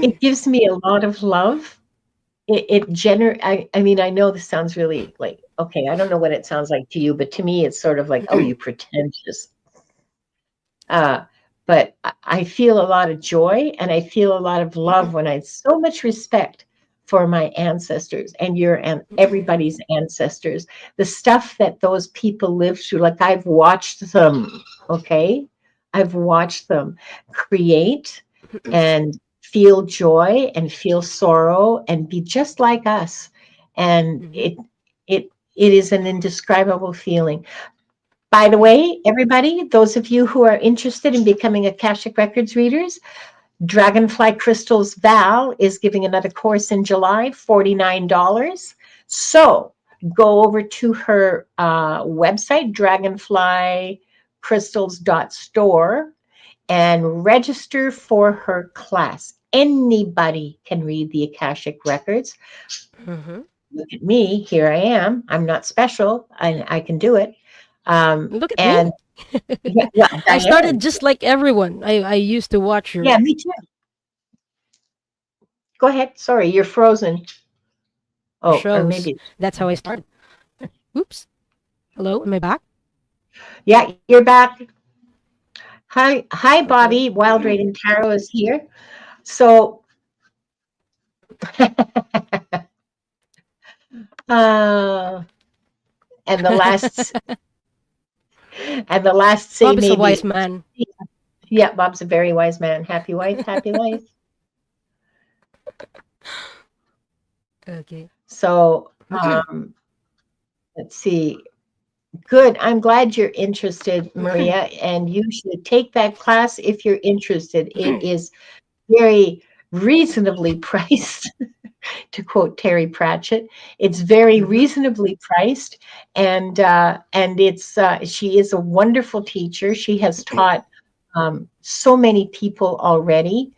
it gives me a lot of love. I mean, I know this sounds really like, okay, I don't know what it sounds like to you, but to me, it's sort of like, oh, you pretentious. Uh, but I feel a lot of joy and I feel a lot of love when I have so much respect for my ancestors and your and everybody's ancestors. The stuff that those people lived through, like I've watched them, okay? I've watched them create and feel joy and feel sorrow and be just like us. And Mhm, it is an indescribable feeling. By the way, everybody, those of you who are interested in becoming Akashic Records readers, Dragonfly Crystals Val is giving another course in July, $49. So go over to her website, dragonflycrystals.store, and register for her class. Anybody can read the Akashic Records. mhm. Look at me, here I am. I'm not special, I can do it. Look at me. And yeah, well, I started Diane. just like everyone. I used to watch Yeah, your me too. Go ahead. Sorry, you're frozen. Oh, or shows. maybe. That's how I started. Oops. Hello, am I back? Yeah, you're back. Hi, Okay. Bobby. Wild Radiant Tarot is here. So, uh, and the last say Bob is a wise maybe. man. Yeah, Bob's a very wise man. Happy wife, happy life. Okay. So, let's see. Good. I'm glad you're interested, Maria, and you should take that class if you're interested. It is very reasonably priced, to quote Terry Pratchett. It's very Mm-hmm. reasonably priced, and it's she is a wonderful teacher. She has taught so many people already.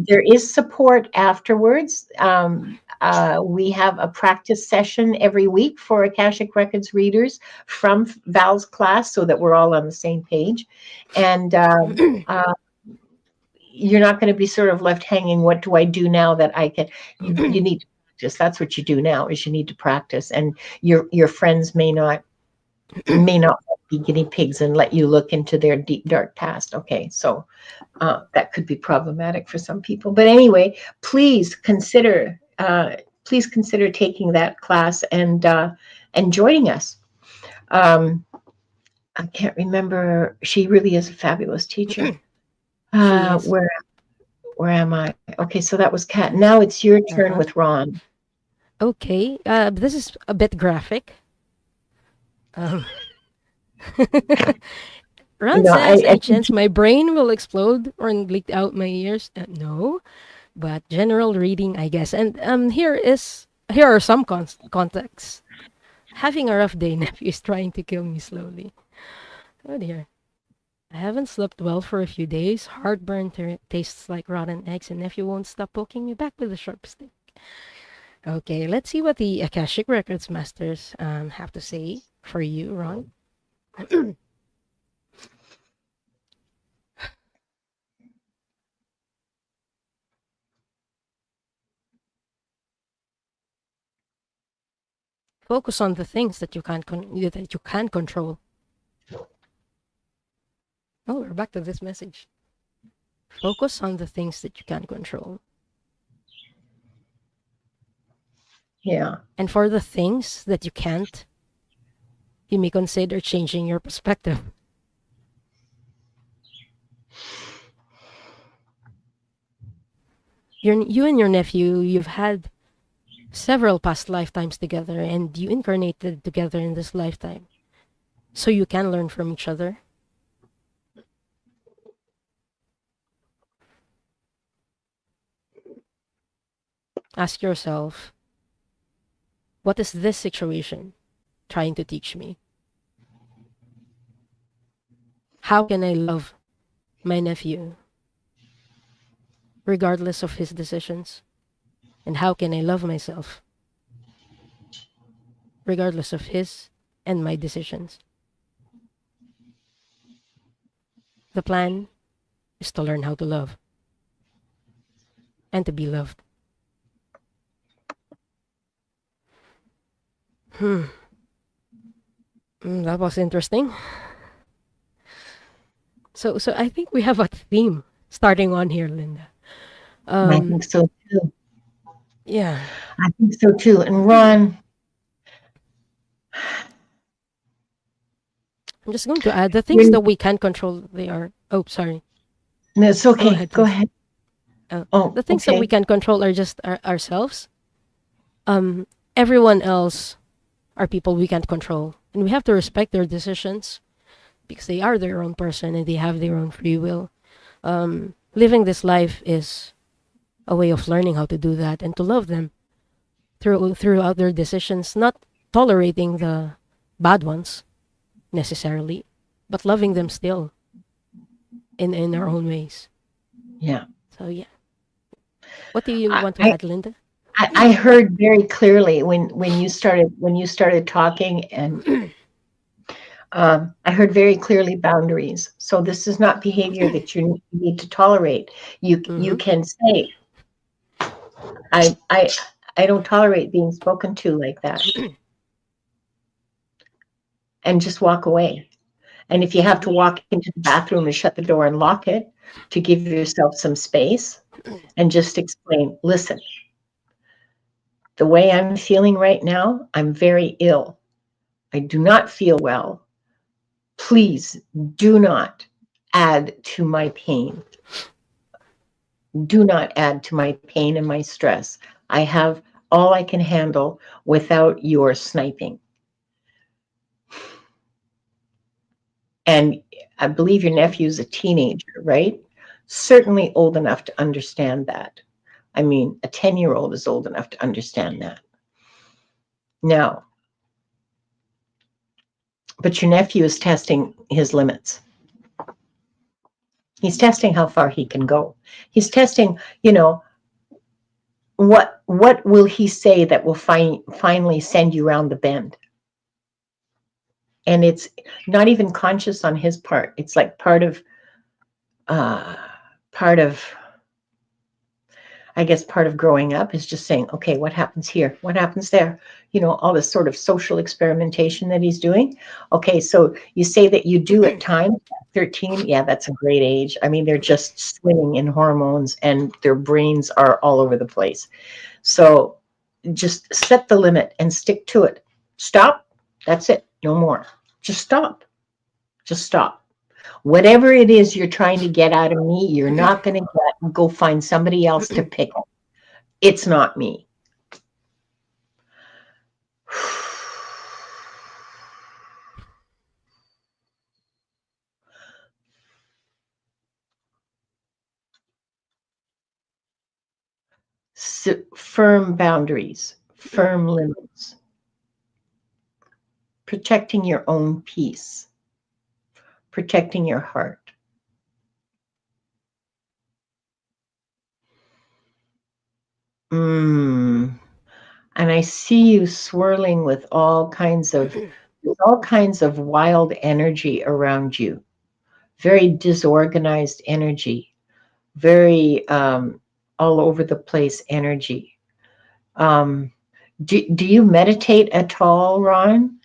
There is support afterwards. We have a practice session every week for Akashic Records readers from Val's class so that we're all on the same page. And you're not going to be sort of left hanging. What do I do now that I can? You need to practice. That's what you do now is you need to practice. And your friends may not be guinea pigs and let you look into their deep dark past. Okay, so that could be problematic for some people. But anyway, please consider taking that class and joining us. I can't remember. She really is a fabulous teacher. She is. Where am I? Okay, so that was Kat. Now it's your turn Uh-huh. with Ron. Okay. This is a bit graphic. Um, You Ron know, says, I any think chance my brain will explode or bleed out my ears? No, but general reading, I guess. And here are some contexts. Having a rough day, nephew is trying to kill me slowly. Oh dear. I haven't slept well for a few days. Heartburn tastes like rotten eggs, and nephew won't stop poking me back with a sharp stick. Okay, let's see what the Akashic Records masters have to say for you, Ron. Focus on the things that you can control. Oh, we're back to this message. Focus on the things that you can control. yeah. And for the things that you can't, you may consider changing your perspective. You and your nephew, you've had several past lifetimes together, and you incarnated together in this lifetime. So you can learn from each other. Ask yourself, what is this situation trying to teach me? How can I love my nephew regardless of his decisions? And how can I love myself regardless of his and my decisions? The plan is to learn how to love and to be loved. That was interesting. So I think we have a theme starting on here, Linda. I Um, think so too. yeah. I think so too. And Ron, I'm just going to add the things you're, that we can control. They are. Oh, sorry. no, it's Go okay. ahead, Go please. ahead. The Oh, things that we okay. can control are just ourselves. Everyone else are people we can't control, and we have to respect their decisions because they are their own person and they have their own free will. Living this life is a way of learning how to do that and to love them throughout their decisions, not tolerating the bad ones necessarily, but loving them still in our own ways. Yeah. So yeah, what do you I, want to I add, Linda? I heard very clearly when you started talking, and I heard very clearly boundaries. So this is not behavior that you need to tolerate. You Mm-hmm. can say, I I don't tolerate being spoken to like that. and just walk away. And if you have to walk into the bathroom and shut the door and lock it to give yourself some space and just explain, listen, the way I'm feeling right now, I'm very ill. I do not feel well. Please do not add to my pain. Do not add to my pain and my stress. I have all I can handle without your sniping. And I believe your nephew's a teenager, right? Certainly old enough to understand that. I mean, a 10-year-old is old enough to understand that. Now, but your nephew is testing his limits. He's testing how far he can go. He's testing, what will he say that will finally send you around the bend? And it's not even conscious on his part. It's like part of I guess part of growing up is just saying, okay, what happens here? What happens there? All this sort of social experimentation that he's doing. Okay, so you say that you do at times, 13, yeah, that's a great age. I mean, they're just swimming in hormones and their brains are all over the place. So just set the limit and stick to it. Stop. That's it. No more. Just stop. Just stop. Whatever it is you're trying to get out of me, you're not going to get. Go find somebody else to pick it. It's not me. Firm boundaries, firm limits, protecting your own peace, protecting your heart. And I see you swirling with all kinds of wild energy around you, very disorganized energy, very all over the place energy. Do you meditate at all, Ron?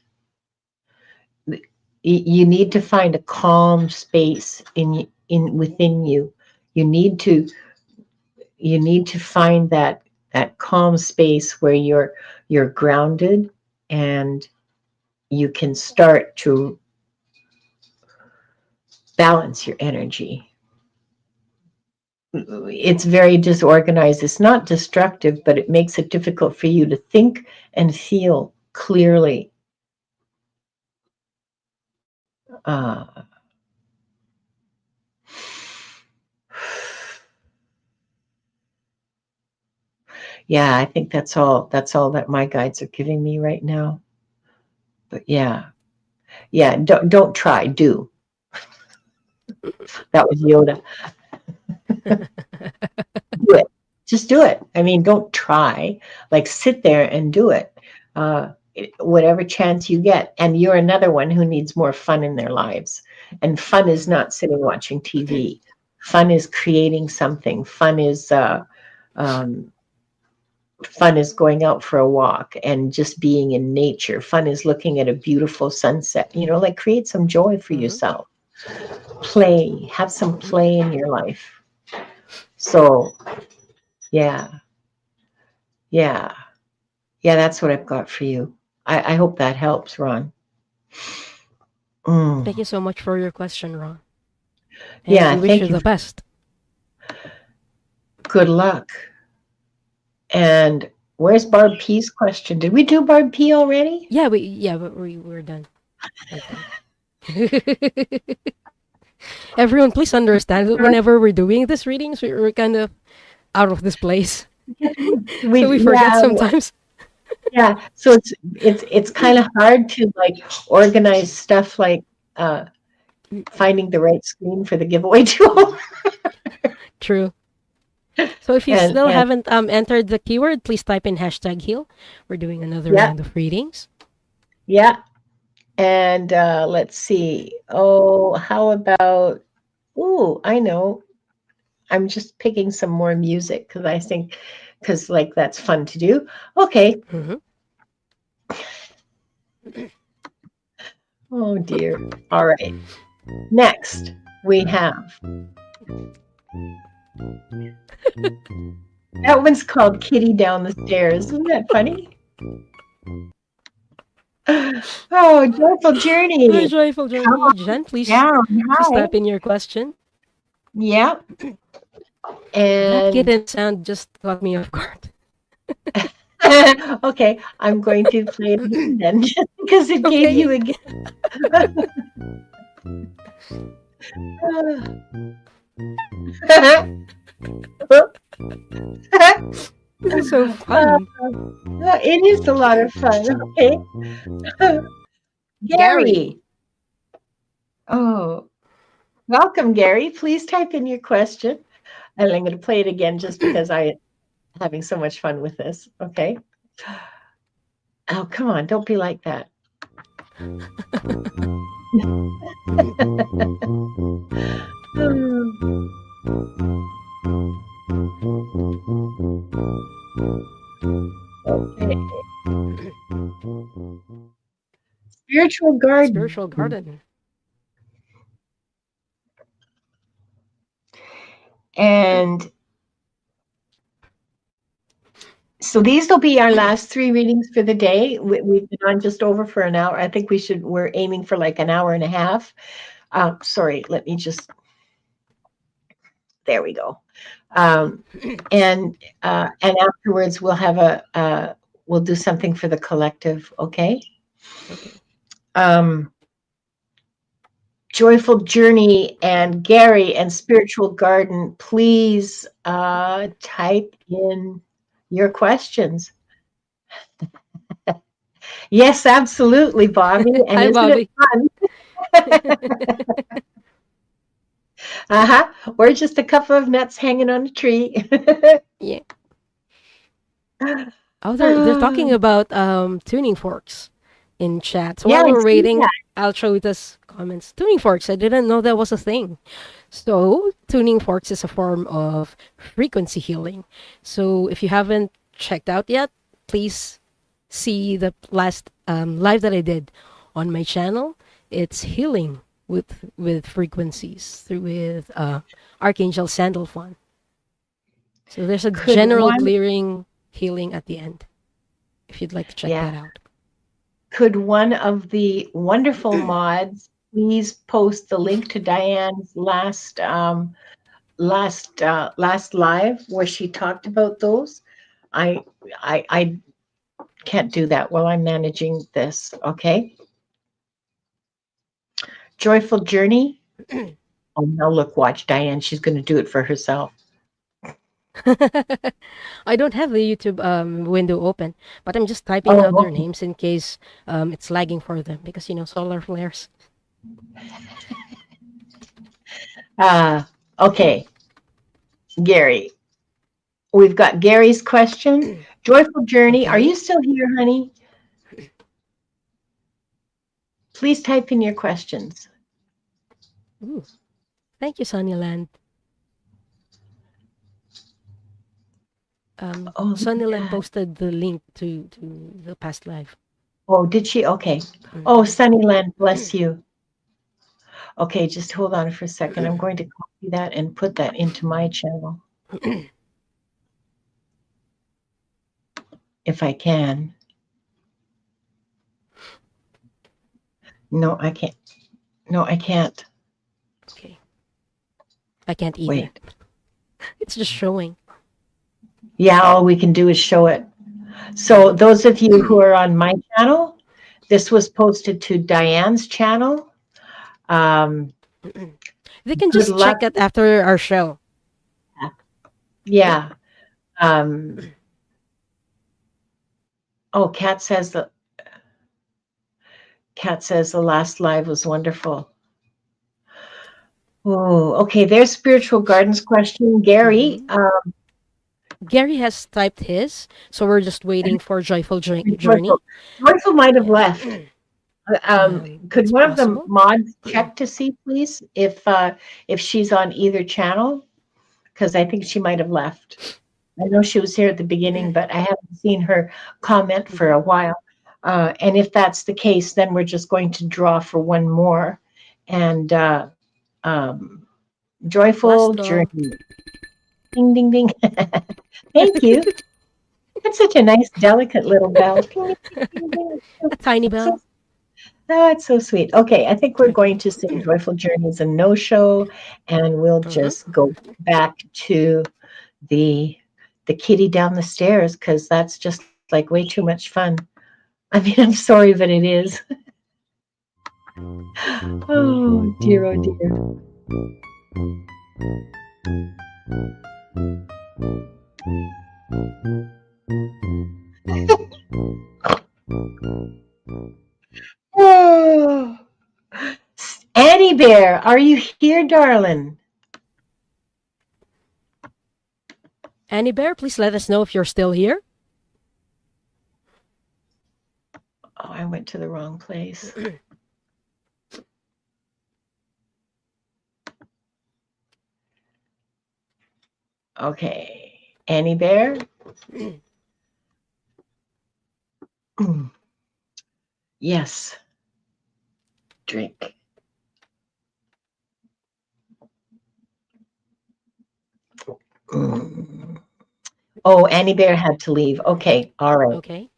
You need to find a calm space within you. You need to find that calm space where you're grounded and you can start to balance your energy. It's very disorganized. It's not destructive, but it makes it difficult for you to think and feel clearly. Yeah, I think that's all that my guides are giving me right now. But yeah, don't try, do. That was Yoda. Do it. Just do it. I mean, don't try. Like, sit there and do it. Whatever chance you get. And you're another one who needs more fun in their lives. And fun is not sitting watching TV. Fun is creating something. Fun is going out for a walk and just being in nature. Fun is looking at a beautiful sunset. Like, create some joy for yourself. Play. Have some play in your life. So, yeah, that's what I've got for you. I hope that helps, Ron. Thank you so much for your question, Ron. And Yeah, we wish you the best. Good luck. And where's Barb P's question? Did we do Barb P already? Yeah, we're done. Everyone, please understand that whenever we're doing these readings, we're kind of out of this place. So we forget sometimes. Yeah, so it's kind of hard to like organize stuff like finding the right screen for the giveaway tool. True. So if you still haven't entered the keyword, please type in #heal. We're doing another round of readings. Yeah. And let's see. Oh, how about, I know. I'm just picking some more music because like that's fun to do. Okay. Oh dear. All right. Next, we have that one's called Kitty Down the Stairs. Isn't that funny? Oh, Joyful A Journey. joyful Come journey. Jen, down. please Hi. type in your question. Yep. That And kitten sound just caught me off guard. okay, I'm going to play it again then, just because it gave you Okay. a gift. This is so fun. It is a lot of fun. Okay. Gary. Gary. Oh, welcome, Gary. Please type in your question. And I'm going to play it again just because I'm having so much fun with this. Okay. Oh, come on. Don't be like that. Okay. Spiritual garden. Spiritual garden. And so these will be our last three readings for the day. We've been on just over for an hour. I think we're aiming for like an hour and a half. Sorry, let me just, there we go. And afterwards we'll have we'll do something for the collective. Okay. Okay. Joyful Journey and Gary and Spiritual Garden, please type in your questions. Yes, absolutely, Bobby. And Hi, isn't it Bobby. fun? We're just a couple of nuts hanging on a tree. Yeah. Oh, they're talking about tuning forks in chat. So Yeah, while I we're see waiting, that. I'll show you this comments. Tuning forks. I didn't know that was a thing. So tuning forks is a form of frequency healing. So if you haven't checked out yet, please see the last live that I did on my channel. It's healing with frequencies through with Archangel Sandalphon. So there's a Could general one, clearing healing at the end if you'd like to check yeah, that out. could one of the wonderful mods please post the link to Diane's last live where she talked about those? I I can't do that while I'm managing this. Okay. Joyful Journey. Oh, now look, watch Diane. She's going to do it for herself. I don't have the YouTube window open, but I'm just typing Oh, out their okay. names in case it's lagging for them because solar flares. Okay, Gary. We've got Gary's question. Joyful Journey. Are you Okay. still here, honey? Please type in your questions. Ooh, thank you, Sunnyland. Oh, look at Sunnyland that. posted the link to the past live. Oh, did she? Okay. Oh, Mhm. Sunnyland, bless you. Okay, just hold on for a second. I'm going to copy that and put that into my channel if I can. No, I can't. No, I can't. Okay. I can't either. Wait. It's just showing. Yeah, all we can do is show it. So those of you who are on my channel, this was posted to Diane's channel. They can Good just luck. check it after our show. Yeah. Oh, Kat says the last live was wonderful. Oh, okay. There's Spiritual Gardens question. Gary, Mhm. Gary has typed his, so we're just waiting for Joyful Joyful, Journey. Joyful might have Yeah. left. Could It's one of the possible. mods check to see, please, if she's on either channel? Because I think she might have left. I know she was here at the beginning, but I haven't seen her comment for Mhm. a while. And if that's the case, then we're just going to draw for one more. And um, Last joyful draw. journey. Ding, ding, ding. Thank you. That's such a nice, delicate little bell. Ding, ding, ding, ding, ding. A tiny So, bell. oh, it's so sweet. Okay, I think we're Okay. going to sing Joyful Journeys and No Show, and we'll Mm-hmm. just go back to the the kitty down the stairs because that's just like way too much fun. I mean, I'm sorry, but it is. Oh dear, oh dear. Oh. Annie Bear, are you here, darling? Annie Bear, please let us know if you're still here. Oh, I went to the wrong place. Okay, Annie Bear. Yes, drink. Mm. Oh, Annie Bear had to leave. Okay, all right. Okay.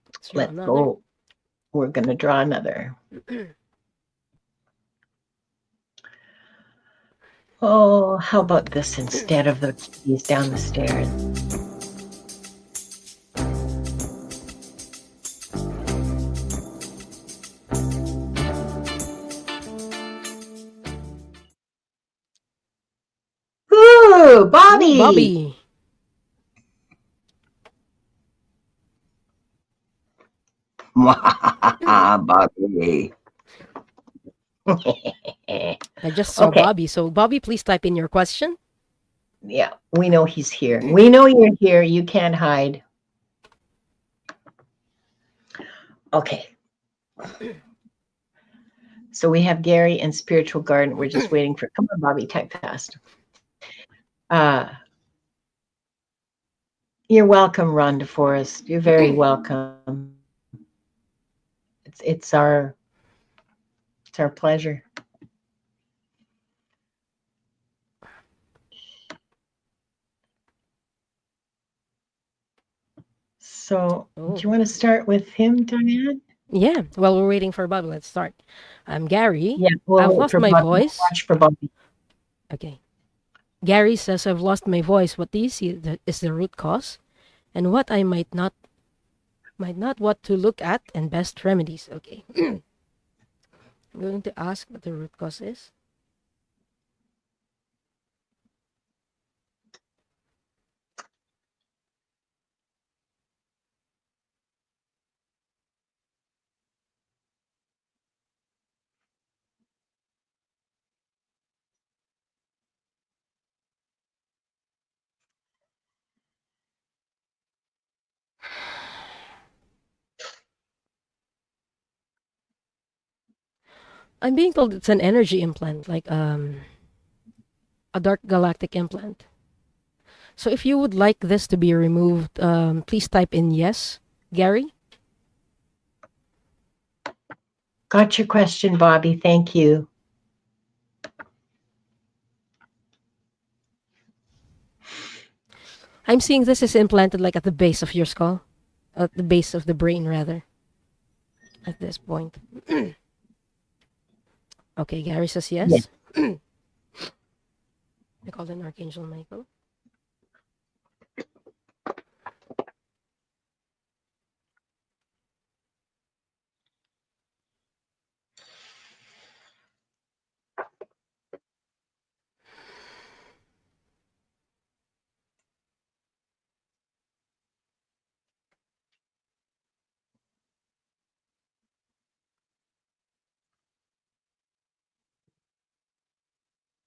Let's draw Let's another. go. We're going to draw another. Oh, how about this instead of the keys down the stairs? Ooh, Ooh, Bobby. Bobby. Bobby. I just saw Okay. Bobby. So, Bobby, please type in your question. Yeah, we know he's here. We know you're here. You can't hide. Okay. So we have Gary and Spiritual Garden. We're just waiting for. Come on, Bobby, type fast. Uh, you're welcome, Ron DeForest. You're very welcome. It's our pleasure. So, do Oh, you want to start with him, Diane? yeah. While we're waiting for Bobby, let's start. I'm Gary. Yeah, we'll I've wait lost for my Bobby. We'll voice. watch for Bobby. Okay. Gary says, I've lost my voice. What do you see is the root cause? And what I might not want to look at and best remedies. Okay. I'm going to ask what the root cause is. I'm being told it's an energy implant, like a dark galactic implant. So if you would like this to be removed, please type in yes, Gary. Got your question, Bobby. Thank you. I'm seeing this is implanted like at the base of your skull, at the base of the brain rather. At this point. Okay, Gary says Yeah. yes. I called in Archangel Michael.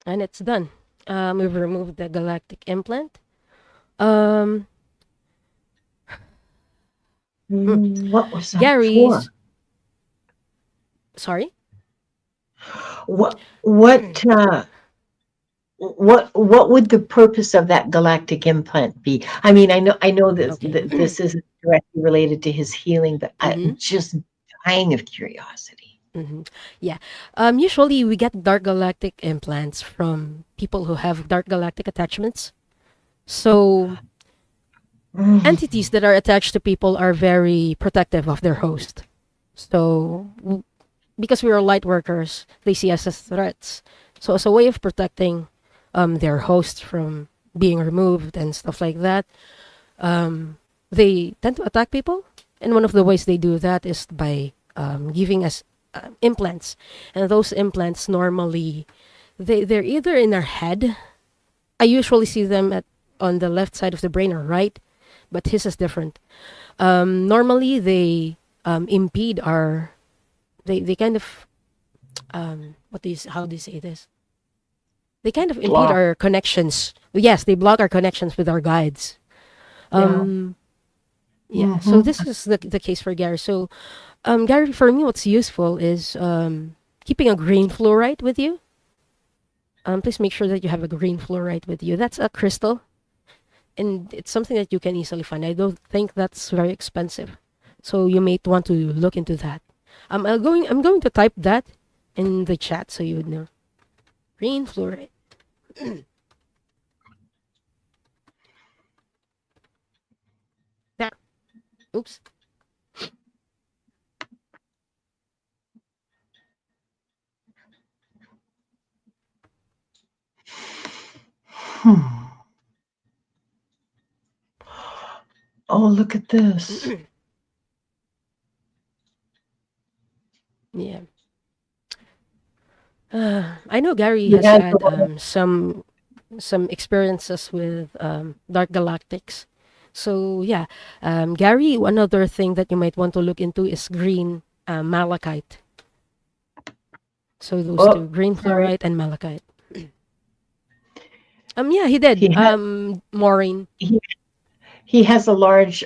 And it's done. We've removed the galactic implant. Um, What was that for? Gary's. Sorry. What what what would the purpose of that galactic implant be? I mean, I know this Okay. this isn't directly related to his healing, but Mm-hmm. I'm just dying of curiosity. Mm-hmm. Yeah. Usually we get dark galactic implants from people who have dark galactic attachments. So entities that are attached to people are very protective of their host. So because we are light workers, they see us as threats. So as a way of protecting their hosts from being removed and stuff like that, they tend to attack people. And one of the ways they do that is by giving us implants. And those implants normally, they're either in our head. I usually see them on the left side of the brain or right, but his is different. Normally, they impede our. They kind of how do you say this? They kind of impede Block. our connections. Yes, they block our connections with our guides. Yeah. Um, yeah, so Hmm. this is the case for Gary. So, Gary, for me, what's useful is keeping a green fluorite with you. Please make sure that you have a green fluorite with you. That's a crystal, and it's something that you can easily find. I don't think that's very expensive, so you may want to look into that. I'm going to type that in the chat so you would know. Green fluorite. There. Oops. Hmm. Oh, look at this. Yeah. I know Gary has Yeah. had some experiences with dark galactics. So yeah, Gary, one other thing that you might want to look into is green malachite. So those Oh, two, green sorry. fluorite and malachite. Yeah, he did. He has Maureen. he, he has a large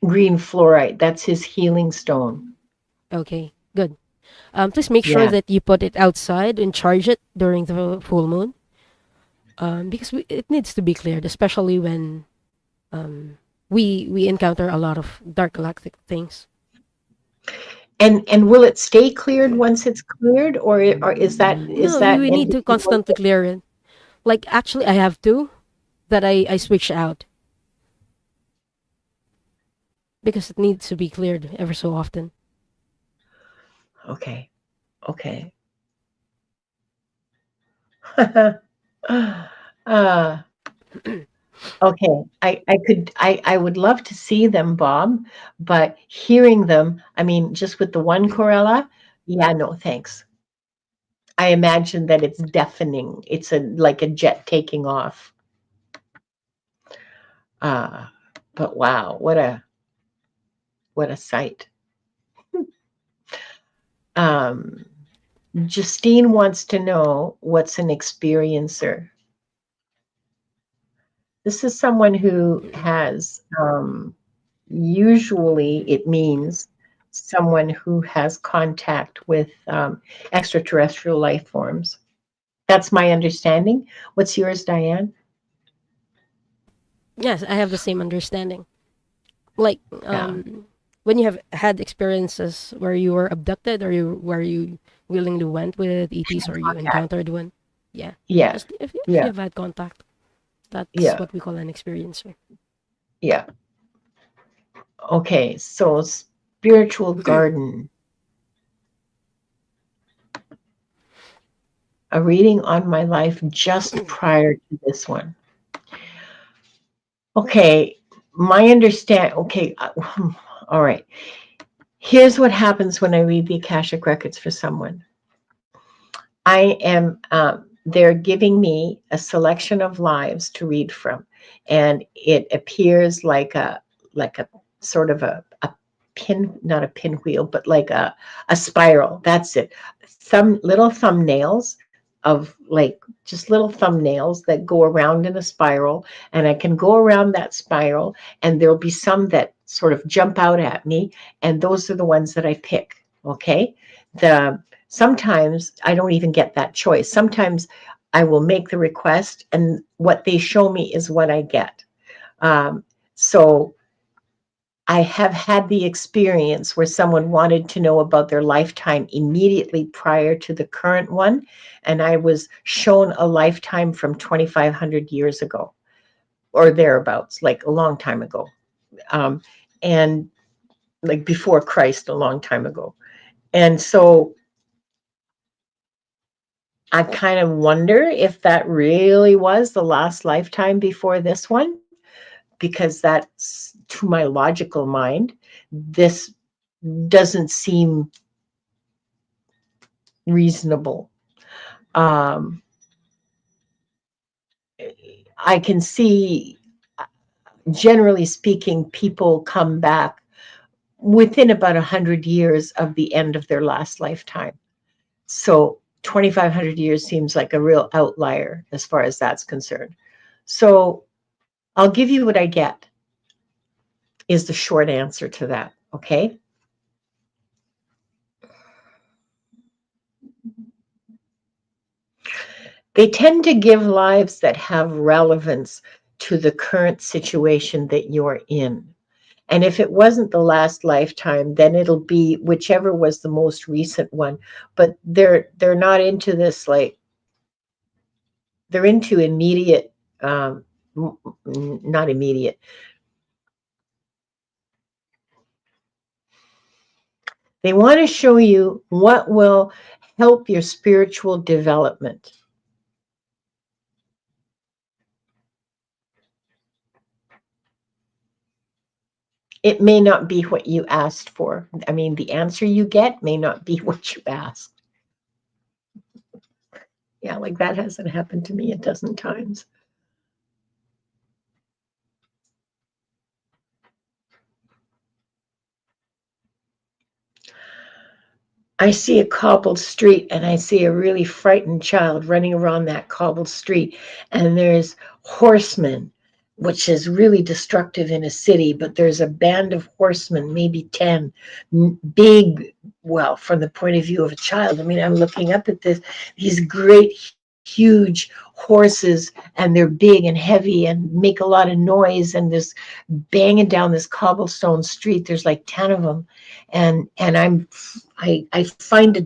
green fluorite. That's his healing stone. Okay, good. Please make sure Yeah. that you put it outside and charge it during the full moon. Because it needs to be cleared, especially when we encounter a lot of dark galactic things. And will it stay cleared once it's cleared, or is No, that we need to entity going constantly clear it. Like actually, I have two that I switch out because it needs to be cleared ever so often. okay. Okay. uh, okay. I would love to see them, Bob, but hearing them, I mean, just with the one Corella, yeah, no, thanks. I imagine that it's deafening. It's like a jet taking off. Uh, but wow, what a sight. Um, Justine wants to know what's an experiencer. This is someone who has, usually it means someone who has contact with extraterrestrial life forms. That's my understanding. What's yours, Diane? Yes, I have the same understanding. Like Yeah, when you have had experiences where you were abducted or where you willingly went with ETs or you contact. encountered one. Yeah, Yeah, just if you yeah, have had contact, that's yeah, what we call an experiencer. yeah. Okay, so spiritual garden. A reading on my life just prior to this one. Okay, my understand. Okay, all right. Here's what happens when I read the Akashic Records for someone. I am, they're giving me a selection of lives to read from, and it appears like a sort of a pin, not a pinwheel, but like a spiral. That's it. Some little thumbnails of like just little thumbnails that go around in a spiral, and I can go around that spiral, and there'll be some that sort of jump out at me, and those are the ones that I pick. Okay, the sometimes I don't even get that choice. Sometimes I will make the request, and what they show me is what I get. So I have had the experience where someone wanted to know about their lifetime immediately prior to the current one, and I was shown a lifetime from 2,500 years ago or thereabouts, like a long time ago, and like before Christ, a long time ago. And so I kind of wonder if that really was the last lifetime before this one, because that's, to my logical mind, this doesn't seem reasonable. Um, I can see, generally speaking, people come back within about 100 years of the end of their last lifetime. So 2,500 years seems like a real outlier as far as that's concerned. So I'll give you what I get, is the short answer to that, okay? They tend to give lives that have relevance to the current situation that you're in. And if it wasn't the last lifetime, then it'll be whichever was the most recent one. But they're not into this, like, they're into immediate, not immediate. They want to show you what will help your spiritual development. It may not be what you asked for. I mean, the answer you get may not be what you asked. Yeah, like that hasn't happened to me a dozen times. I see a cobbled street and I see a really frightened child running around that cobbled street. And there's horsemen, which is really destructive in a city, but there's a band of horsemen, maybe 10, big, well, from the point of view of a child. I mean, I'm looking up at these great, huge horses, and they're big and heavy and make a lot of noise, and there's banging down this cobblestone street. There's like 10 of them. And I find a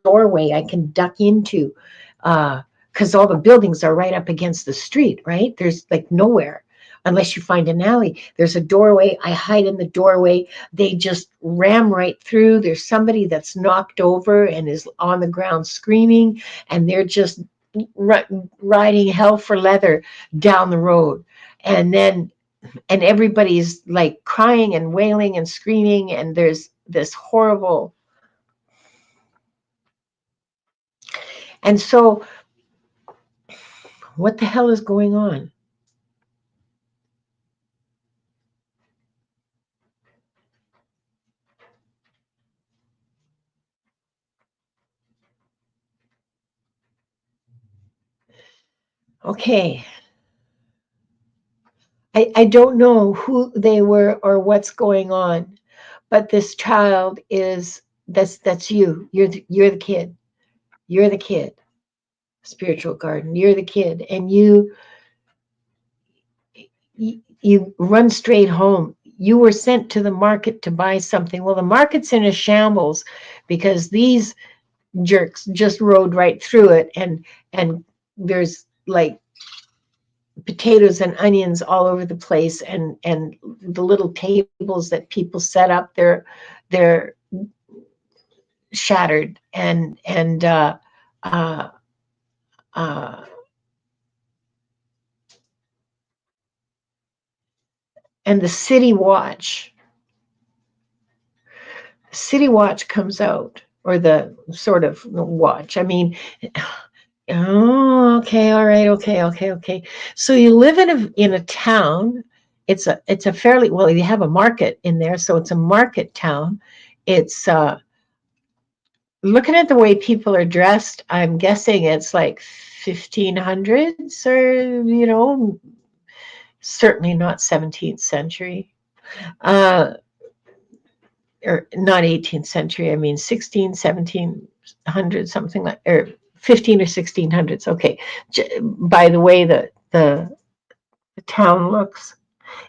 doorway I can duck into, because all the buildings are right up against the street, right? There's like nowhere unless you find an alley. There's a doorway. I hide in the doorway. They just ram right through. There's somebody that's knocked over and is on the ground screaming, and they're just riding hell for leather down the road. And everybody's like crying and wailing and screaming, and there's this horrible. And so what the hell is going on? Okay, I don't know who they were or what's going on, but this child is, that's you. You're the kid. You're the kid. Spiritual garden. You're the kid, and you run straight home. You were sent to the market to buy something. Well, the market's in a shambles because these jerks just rode right through it, and there's like potatoes and onions all over the place, and the little tables that people set up, they're shattered, uh, uh, and the city watch comes out, or the sort of watch. I mean, oh, okay, all right, okay. So you live in a town. It's a fairly, well, you have a market in there, so it's a market town. It's looking at the way people are dressed, I'm guessing it's like 1500s, or certainly not 17th century. Or not 18th century, I mean 16, 1700, something like, or 15 or 1600s. Okay, by the way the town looks.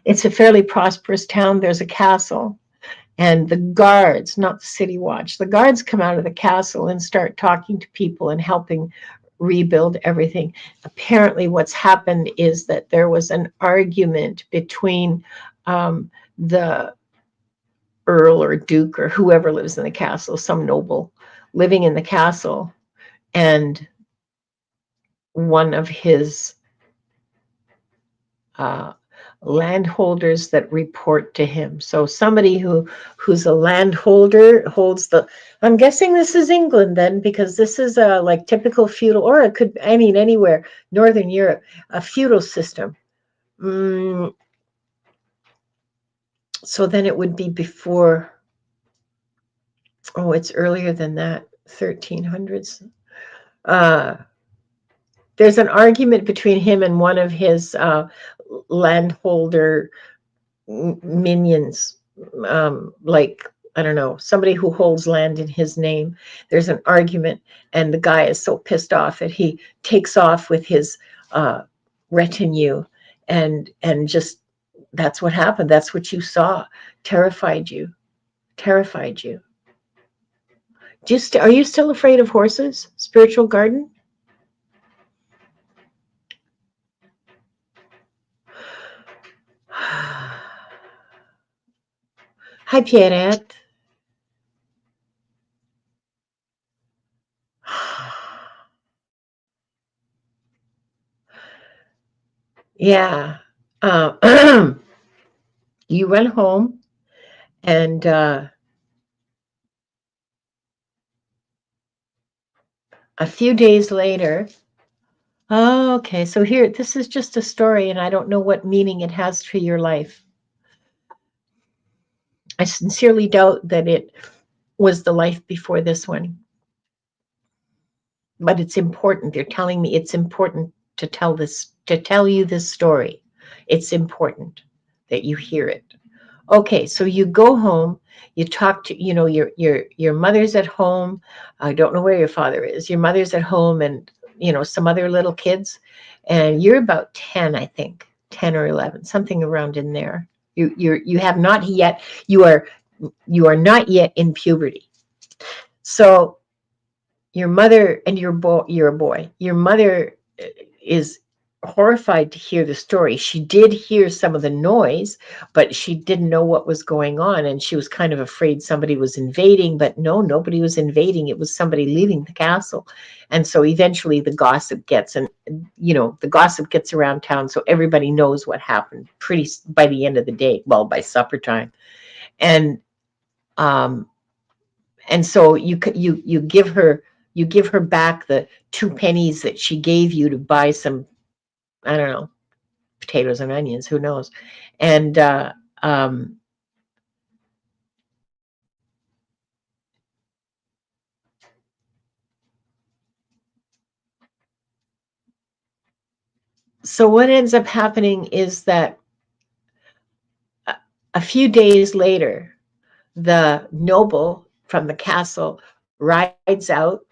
It's a fairly prosperous town. There's a castle. And the guards, not the city watch, the guards come out of the castle and start talking to people and helping rebuild everything. Apparently, what's happened is that there was an argument between the earl or duke or whoever lives in the castle, some noble living in the castle, and one of his uh, landholders that report to him. So somebody who's a landholder holds the. I'm guessing this is England then, because this is a like typical feudal, or it could, I mean, anywhere, Northern Europe, a feudal system. So then it would be before. Oh, it's earlier than that, 1300s. There's an argument between him and one of his landholder minions, like, I don't know, somebody who holds land in his name. There's an argument, and the guy is so pissed off that he takes off with his retinue, and just, that's what happened. That's what you saw. Terrified you. Terrified you. Are you still afraid of horses? Spiritual garden? Hi, Pierrette. Yeah. You went home, and a few days later. Oh, okay. So here, this is just a story, and I don't know what meaning it has for your life. I sincerely doubt that it was the life before this one. But it's important. They're telling me it's important to tell you this story. It's important that you hear it. Okay, so you go home, you talk to, your mother's at home. I don't know where your father is. Your mother's at home, and some other little kids, and you're about 10, I think, 10 or 11, something around in there. You have not yet, you are not yet in puberty. So your mother, and you're a boy. Your mother is horrified to hear the story. She did hear some of the noise, but she didn't know what was going on, and she was kind of afraid somebody was invading, but no, nobody was invading. It was somebody leaving the castle. And so eventually the gossip gets around town, so everybody knows what happened pretty by the end of the day, well, by supper time. And so you give her back the 2 pennies that she gave you to buy some, I don't know, potatoes and onions, who knows. And so what ends up happening is that a few days later, the noble from the castle rides out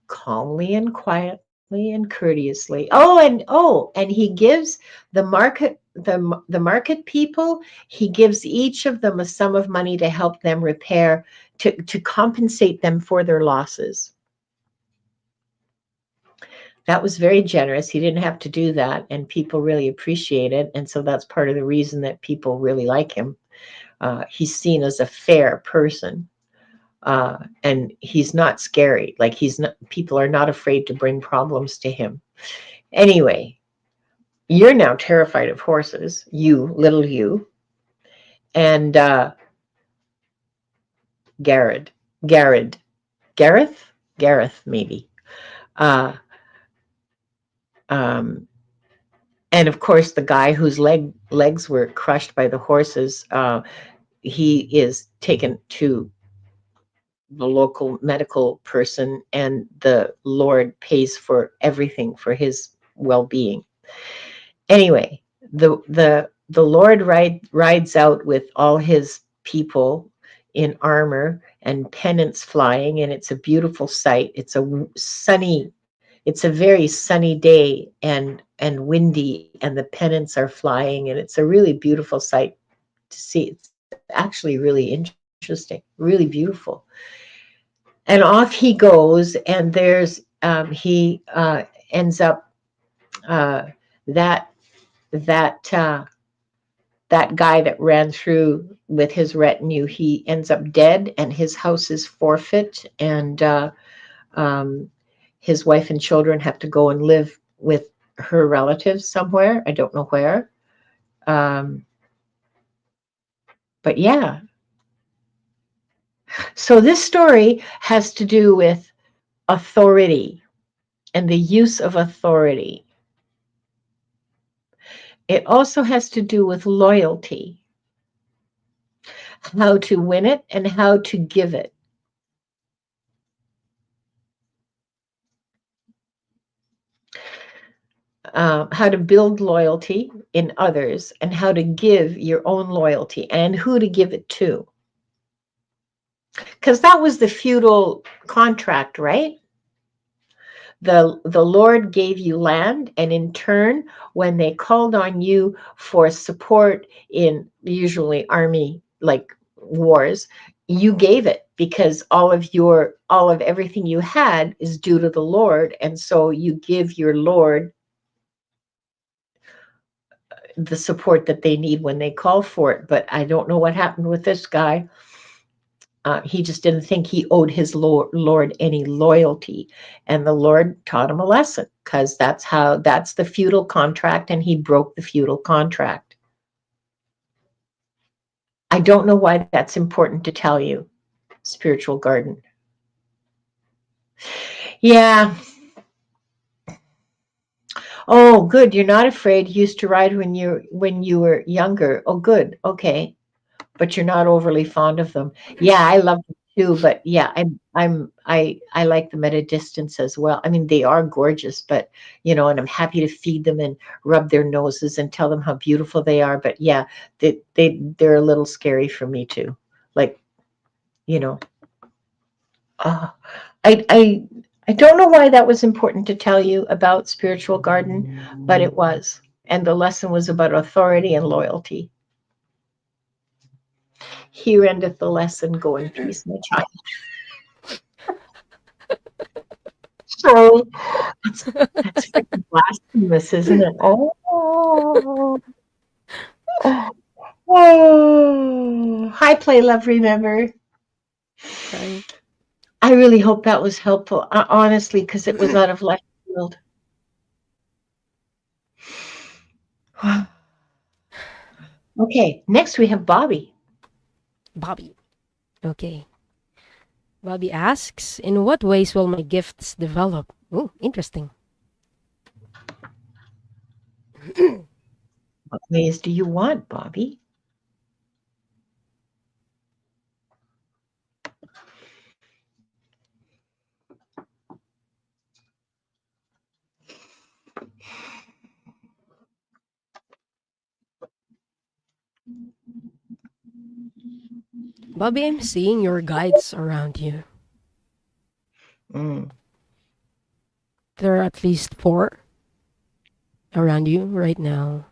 calmly and quietly and courteously. And he gives the market people, he gives each of them a sum of money to help them repair, to compensate them for their losses. That was very generous. He didn't have to do that, and people really appreciate it. And so that's part of the reason that people really like him. He's seen as a fair person. And he's not scary. Like, people are not afraid to bring problems to him. Anyway, you're now terrified of horses, little you. And Gareth, maybe. And of course, the guy whose legs were crushed by the horses, he is taken to the local medical person, and the Lord pays for everything for his well-being. Anyway, the Lord rides out with all his people in armor and pennants flying, and it's a beautiful sight. It's a sunny it's a very sunny day and windy, and the pennants are flying, and it's a really beautiful sight to see. It's actually really interesting, really beautiful. And off he goes, and there's he ends up uh, that that that guy that ran through with his retinue, he ends up dead, and his house is forfeit, and um, his wife and children have to go and live with her relatives somewhere. I don't know where. Um, but yeah, so this story has to do with authority and the use of authority. It also has to do with loyalty, how to win it and how to give it. How to build loyalty in others, and how to give your own loyalty and who to give it to. Because that was the feudal contract, right? The Lord gave you land, and in turn, when they called on you for support in usually army like wars, you gave it, because all of everything you had is due to the Lord, and so you give your Lord the support that they need when they call for it. But I don't know what happened with this guy. He just didn't think he owed his Lord any loyalty. And the Lord taught him a lesson, because that's the feudal contract, and he broke the feudal contract. I don't know why that's important to tell you, spiritual garden. Yeah. Oh, good. You're not afraid. You used to ride when you were younger. Oh, good. Okay. But you're not overly fond of them. Yeah, I love them too, but yeah, I like them at a distance as well. I mean, they are gorgeous, but and I'm happy to feed them and rub their noses and tell them how beautiful they are. But yeah, they're a little scary for me too. Like, you know, uh, I don't know why that was important to tell you about spiritual garden, but it was. And the lesson was about authority and loyalty. Here endeth the lesson. Go in peace, my child. Sorry, that's freaking blasphemous, isn't it? Oh, oh. Hi, Play Love, remember? Hi. I really hope that was helpful, honestly, because it was out of left field. Okay, next we have Bobby. Bobby. Okay. Bobby asks, in what ways will my gifts develop? Oh, interesting. What ways do you want, Bobby? Bobby, I'm seeing your guides around you. Mm. There are at least 4 around you right now.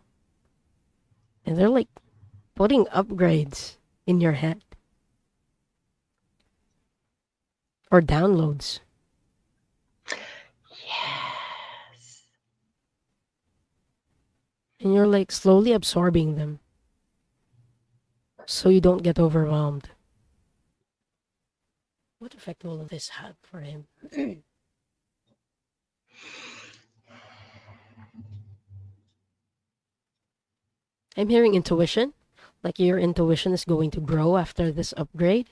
And they're like putting upgrades in your head or downloads. Yes. And you're like slowly absorbing them so you don't get overwhelmed. What effect will this have for him? I'm hearing intuition, like your intuition is going to grow after this upgrade.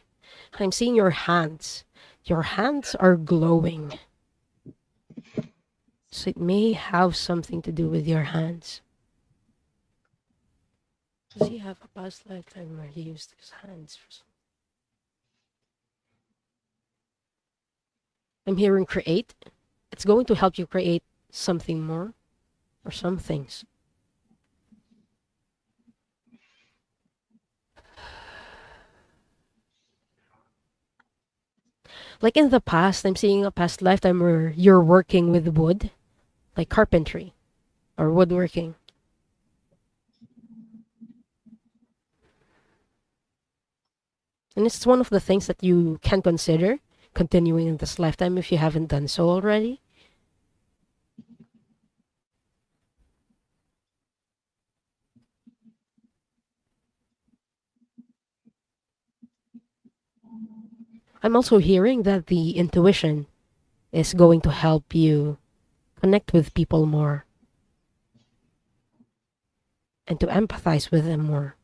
I'm seeing your hands. Your hands are glowing. So it may have something to do with your hands. Does he have a past lifetime where he used his hands for something? I'm hearing create. It's going to help you create something more or some things. Like in the past, I'm seeing a past lifetime where you're working with wood, like carpentry or woodworking. And it's one of the things that you can consider continuing in this lifetime if you haven't done so already. I'm also hearing that the intuition is going to help you connect with people more and to empathize with them more.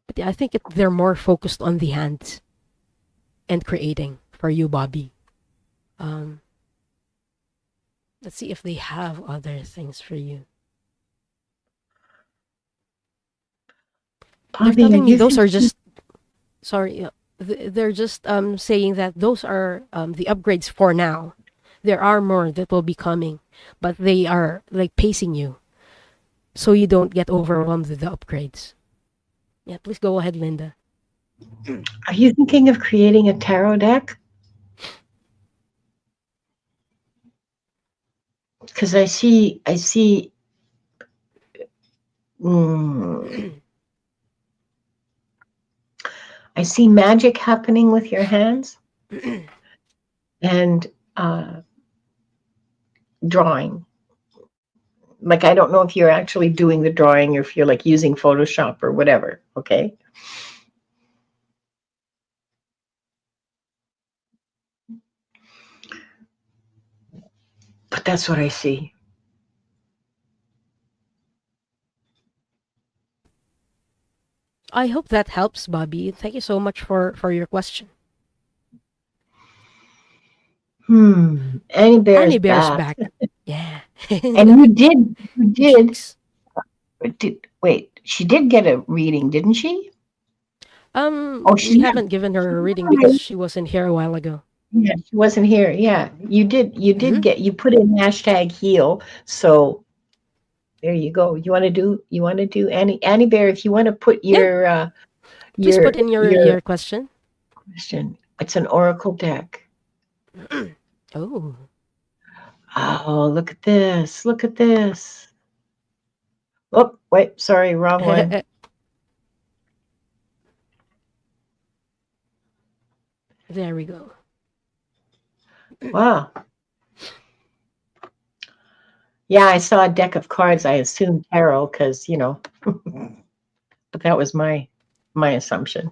But yeah, I think they're more focused on the hands and creating for you, Bobby. Um, let's see if they have other things for you. They're Bobby, are telling me you those are thinking? just sorry. They're just saying that those are the upgrades for now. There are more that will be coming, but they are like pacing you so you don't get overwhelmed with the upgrades. Yeah, please go ahead, Linda. Are you thinking of creating a tarot deck? Because mm, I see magic happening with your hands and uh, drawing. Like I don't know if you're actually doing the drawing or if you're like using Photoshop or whatever. Okay, but that's what I see. I hope that helps, Bobby. Thank you so much for your question. Annie Bear is Annie Bear's back, back. Yeah. and you Jinx. did. Wait, she did get a reading, didn't she? Oh, she's We not. haven't given her a reading because she wasn't here a while ago. Yeah, she wasn't here. Yeah, you did. You did Hmm. get. You put in hashtag heal. So there you go. You want to do. You want to do Annie Bear. If you want to put Yeah, please put in your your question. question. It's an oracle deck. Oh, Oh, look at this. Look at this. Oh, wait. Sorry, wrong one. there we go. Wow. Yeah, I saw a deck of cards. I assumed tarot because but that was my assumption.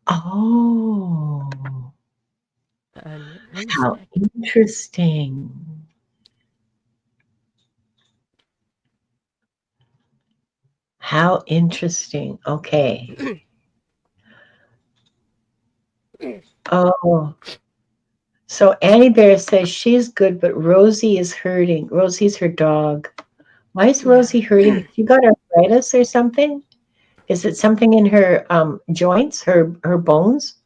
Oh, One how sec. interesting. How interesting. Okay. Oh, so Annie Bear says she's good, but Rosie is hurting. Rosie's her dog. Why is Yeah. Rosie hurting? She got arthritis or something? Is it something in her joints, her bones?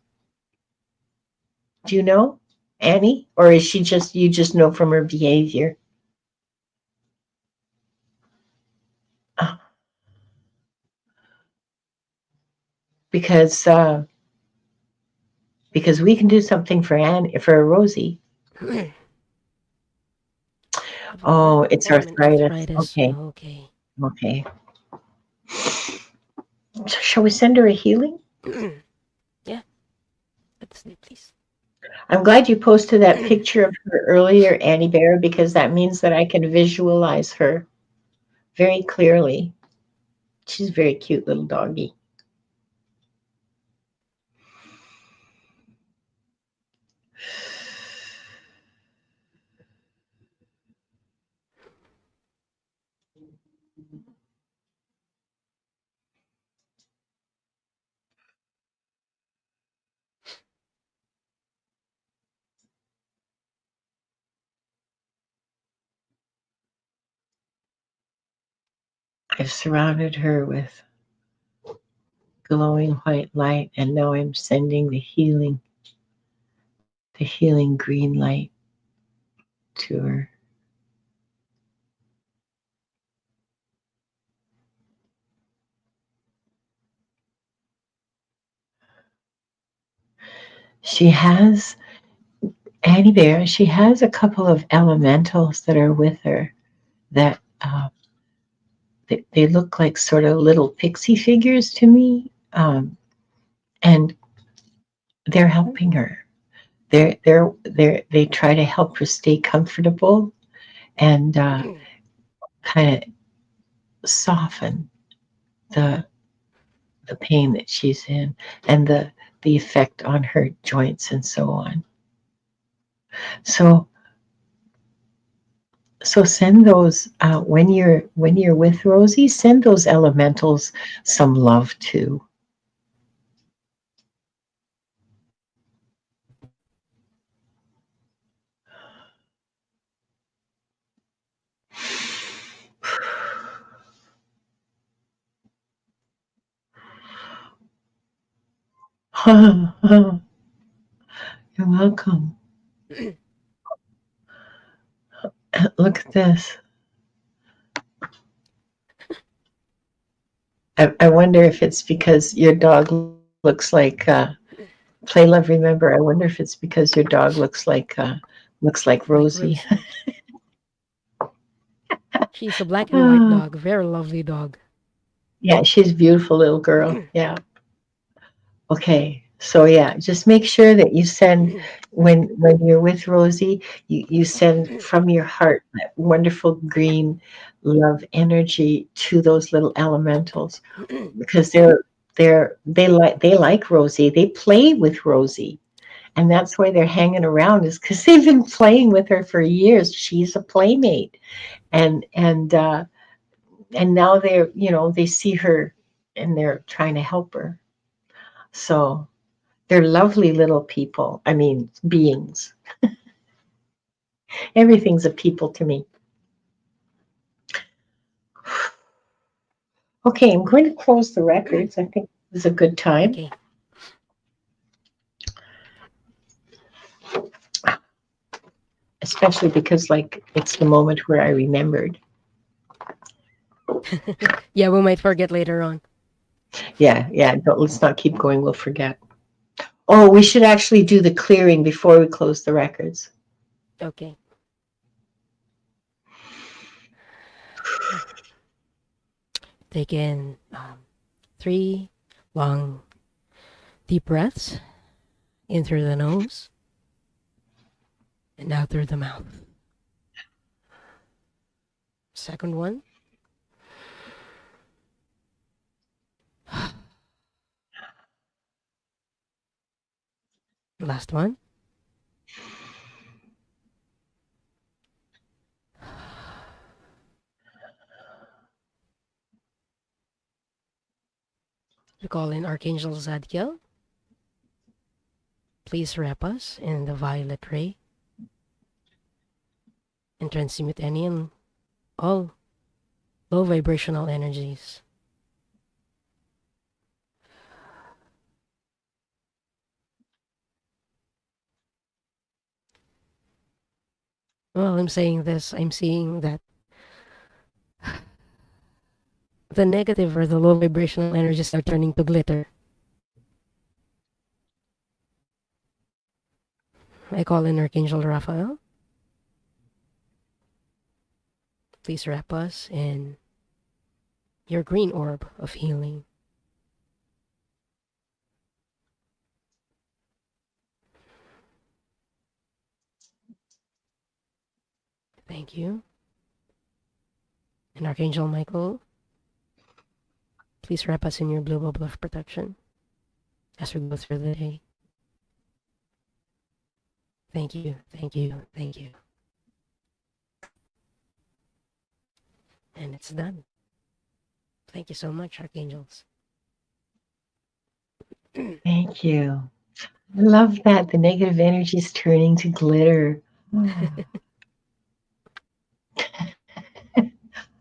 Do you know, Annie? Or is she just you just know from her behavior? Uh, because because we can do something for for Rosie. Oh, it's Autoimmune arthritis. arthritis. Okay, Okay. okay. So shall we send her a healing? Yeah. Let's see, please. I'm glad you posted that picture of her earlier, Annie Bear, because that means that I can visualize her very clearly. She's a very cute little doggy. I've surrounded her with glowing white light, and now I'm sending the healing the healing green light to her. She has, Annie Bear, she has a couple of elementals that are with her that they look like sort of little pixie figures to me. And they're helping her. They try to help her stay comfortable and kind of soften the the pain that she's in and the effect on her joints and so on. So send those when you're with Rosie. Send those elementals some love too. You're welcome. Look at this. I wonder if it's because your dog looks like Play Love Remember. I wonder if it's because your dog looks like Like Rosie. Rosie. She's a black and white Ah, dog. Very lovely dog. yeah, she's a beautiful little girl. Yeah. Okay. So yeah, just make sure that you send when you're with Rosie, you send from your heart that wonderful green love energy to those little elementals because they like Rosie. They play with Rosie. And that's why they're hanging around is because they've been playing with her for years. She's a playmate. And and now they're, they see her and they're trying to help her. So they're lovely little people. I mean, beings. Everything's a people to me. Okay, I'm going to close the records. I think this is a good time, Okay. especially because like it's the moment where I remembered. Yeah, we might forget later on. Yeah, yeah. Let's not keep going. We'll forget. Oh, we should actually do the clearing before we close the records. Okay. Take in 3 long, deep breaths in through the nose and out through the mouth. Second one. Last one. We call in Archangel Zadkiel. Please wrap us in the violet ray and transmute any and all low vibrational energies. While I'm saying this, I'm seeing that the negative or the low vibrational energies are turning to glitter. I call in Archangel Raphael. Please wrap us in your green orb of healing. Thank you. And Archangel Michael, please wrap us in your blue bubble of protection as we go through the day. Thank you, thank you, thank you. And it's done. Thank you so much, Archangels. Thank you. I love that the negative energy is turning to glitter.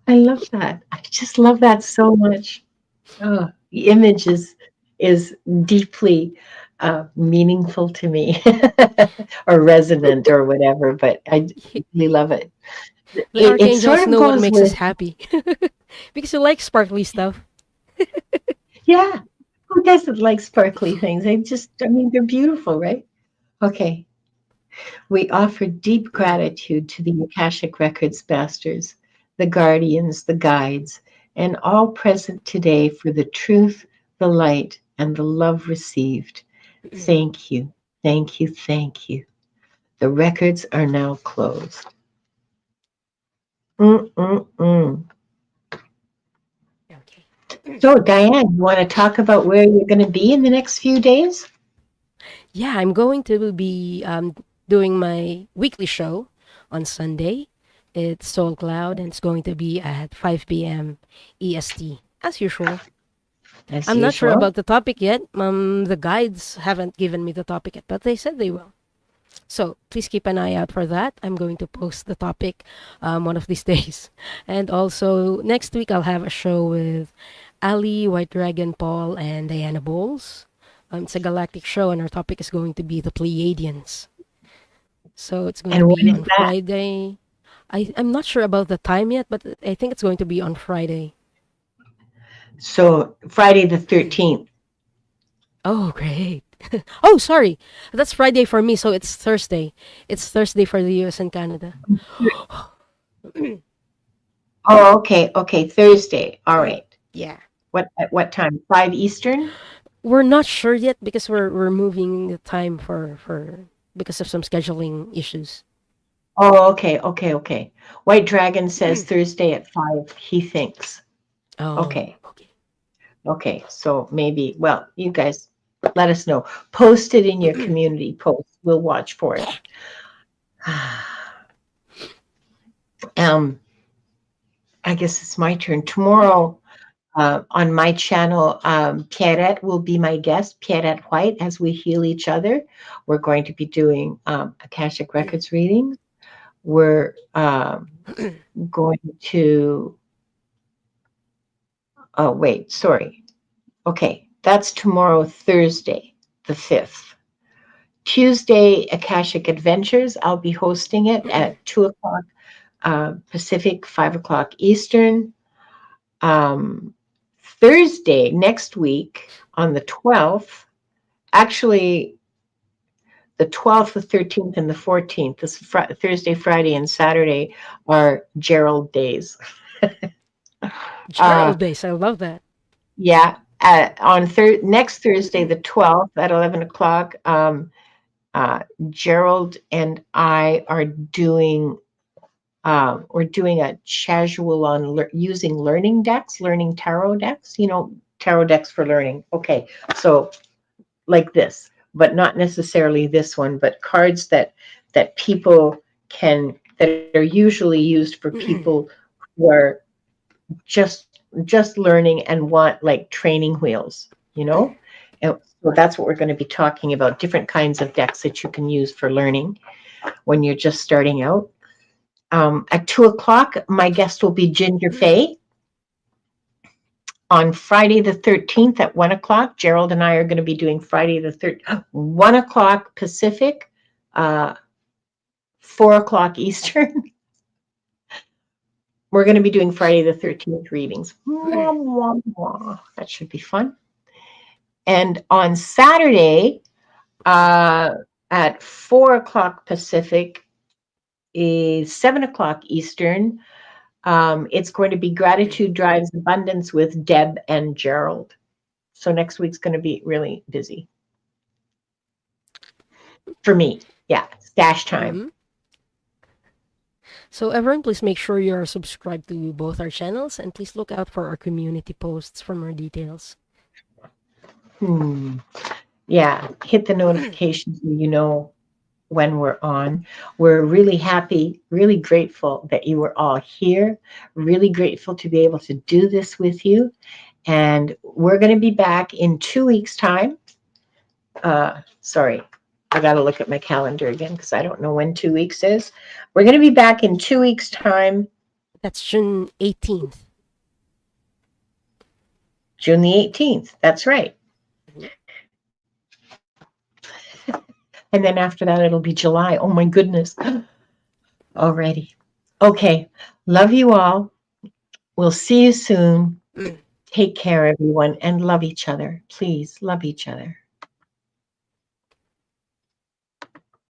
I love that. I just love that so much. Oh, the image is deeply meaningful to me or resonant or whatever, but I really love it. The It sort archangels of know what goes makes us with, happy. Because you like sparkly stuff. yeah, who doesn't like sparkly things? I mean, they're beautiful, right? Okay. We offer deep gratitude to the Akashic Records masters, the guardians, the guides, and all present today for the truth, the light, and the love received. Thank you, thank you, thank you. The records are now closed. Mm-mm-mm. Okay. So, Diane, you want to talk about where you're going to be in the next few days? Yeah, I'm going to be doing my weekly show on Sunday. It's Soul Cloud, and it's going to be at 5 p.m. EST, as usual. As I'm not sure usual. about the topic yet. The guides haven't given me the topic yet, but they said they will. So please keep an eye out for that. I'm going to post the topic one of these days. And also, next week I'll have a show with Ali, White Dragon, Paul, and Diana Bowles. It's a galactic show, and our topic is going to be the Pleiadians. So it's going to And be when is on that? Friday. I'm not sure about the time yet, but I think it's going to be on Friday. So, Friday the 13th. Oh, great. Oh, sorry. That's Friday for me, so it's Thursday. It's Thursday for the US and Canada. Oh, okay, okay, Thursday. All right. Yeah. What at what time? 5 Eastern? We're not sure yet because we're moving the time for because of some scheduling issues. Oh, okay, okay, okay. White Dragon says Thursday at 5, he thinks. Oh, Okay, okay. okay. So maybe, well, you guys let us know. Post it in your community post. We'll watch for it. Um, I guess it's my turn. Tomorrow, on my channel, Pierrette will be my guest, Pierrette White, as we heal each other. We're going to be doing Akashic Records readings. We're going to, oh, wait, sorry. Okay, that's tomorrow, Thursday, the 5th. Tuesday, Akashic Adventures. I'll be hosting it at 2 o'clock Pacific, 5 o'clock Eastern. Um, Thursday, next week, on the 12th, actually, the 12th, the 13th, and the 14th, Thursday, Friday, and Saturday are Gerald days. Uh, Gerald Days, I love that. yeah, on next Thursday, the 12th at 11 o'clock, Gerald and I are doing we're doing a casual on using learning decks, learning tarot decks, tarot decks for learning. Okay, so like this, but not necessarily this one, but cards that people can that are usually used for people who are just learning and want like training wheels, And so that's what we're going to be talking about, different kinds of decks that you can use for learning when you're just starting out. At 2 o'clock, my guest will be Ginger Faye. On Friday the 13th at 1 o'clock, Gerald and I are going to be doing Friday the 13th, 1 o'clock Pacific, 4 o'clock Eastern. We're going to be doing Friday the 13th readings. Mwah, mwah, mwah. That should be fun. And on Saturday, at 4 o'clock Pacific, is 7 o'clock Eastern. It's going to be Gratitude Drives Abundance with Deb and Gerald. So next week's going to be really busy for me. Yeah, stash time. Hmm. So everyone, please make sure you are subscribed to both our channels, and please look out for our community posts for more details. Yeah, hit the notifications so you know when we're on. We're really happy, really grateful that you were all here. Really grateful to be able to do this with you. And we're going to be back in 2 weeks' time. Sorry, I got to look at my calendar again because I don't know when 2 weeks is. We're going to be back in 2 weeks' time, That's June 18th. June the 18th. That's right. And then after that, it'll be July. Oh my goodness. Already. Okay. Love you all. We'll see you soon. Take care, everyone, and love each other. Please love each other.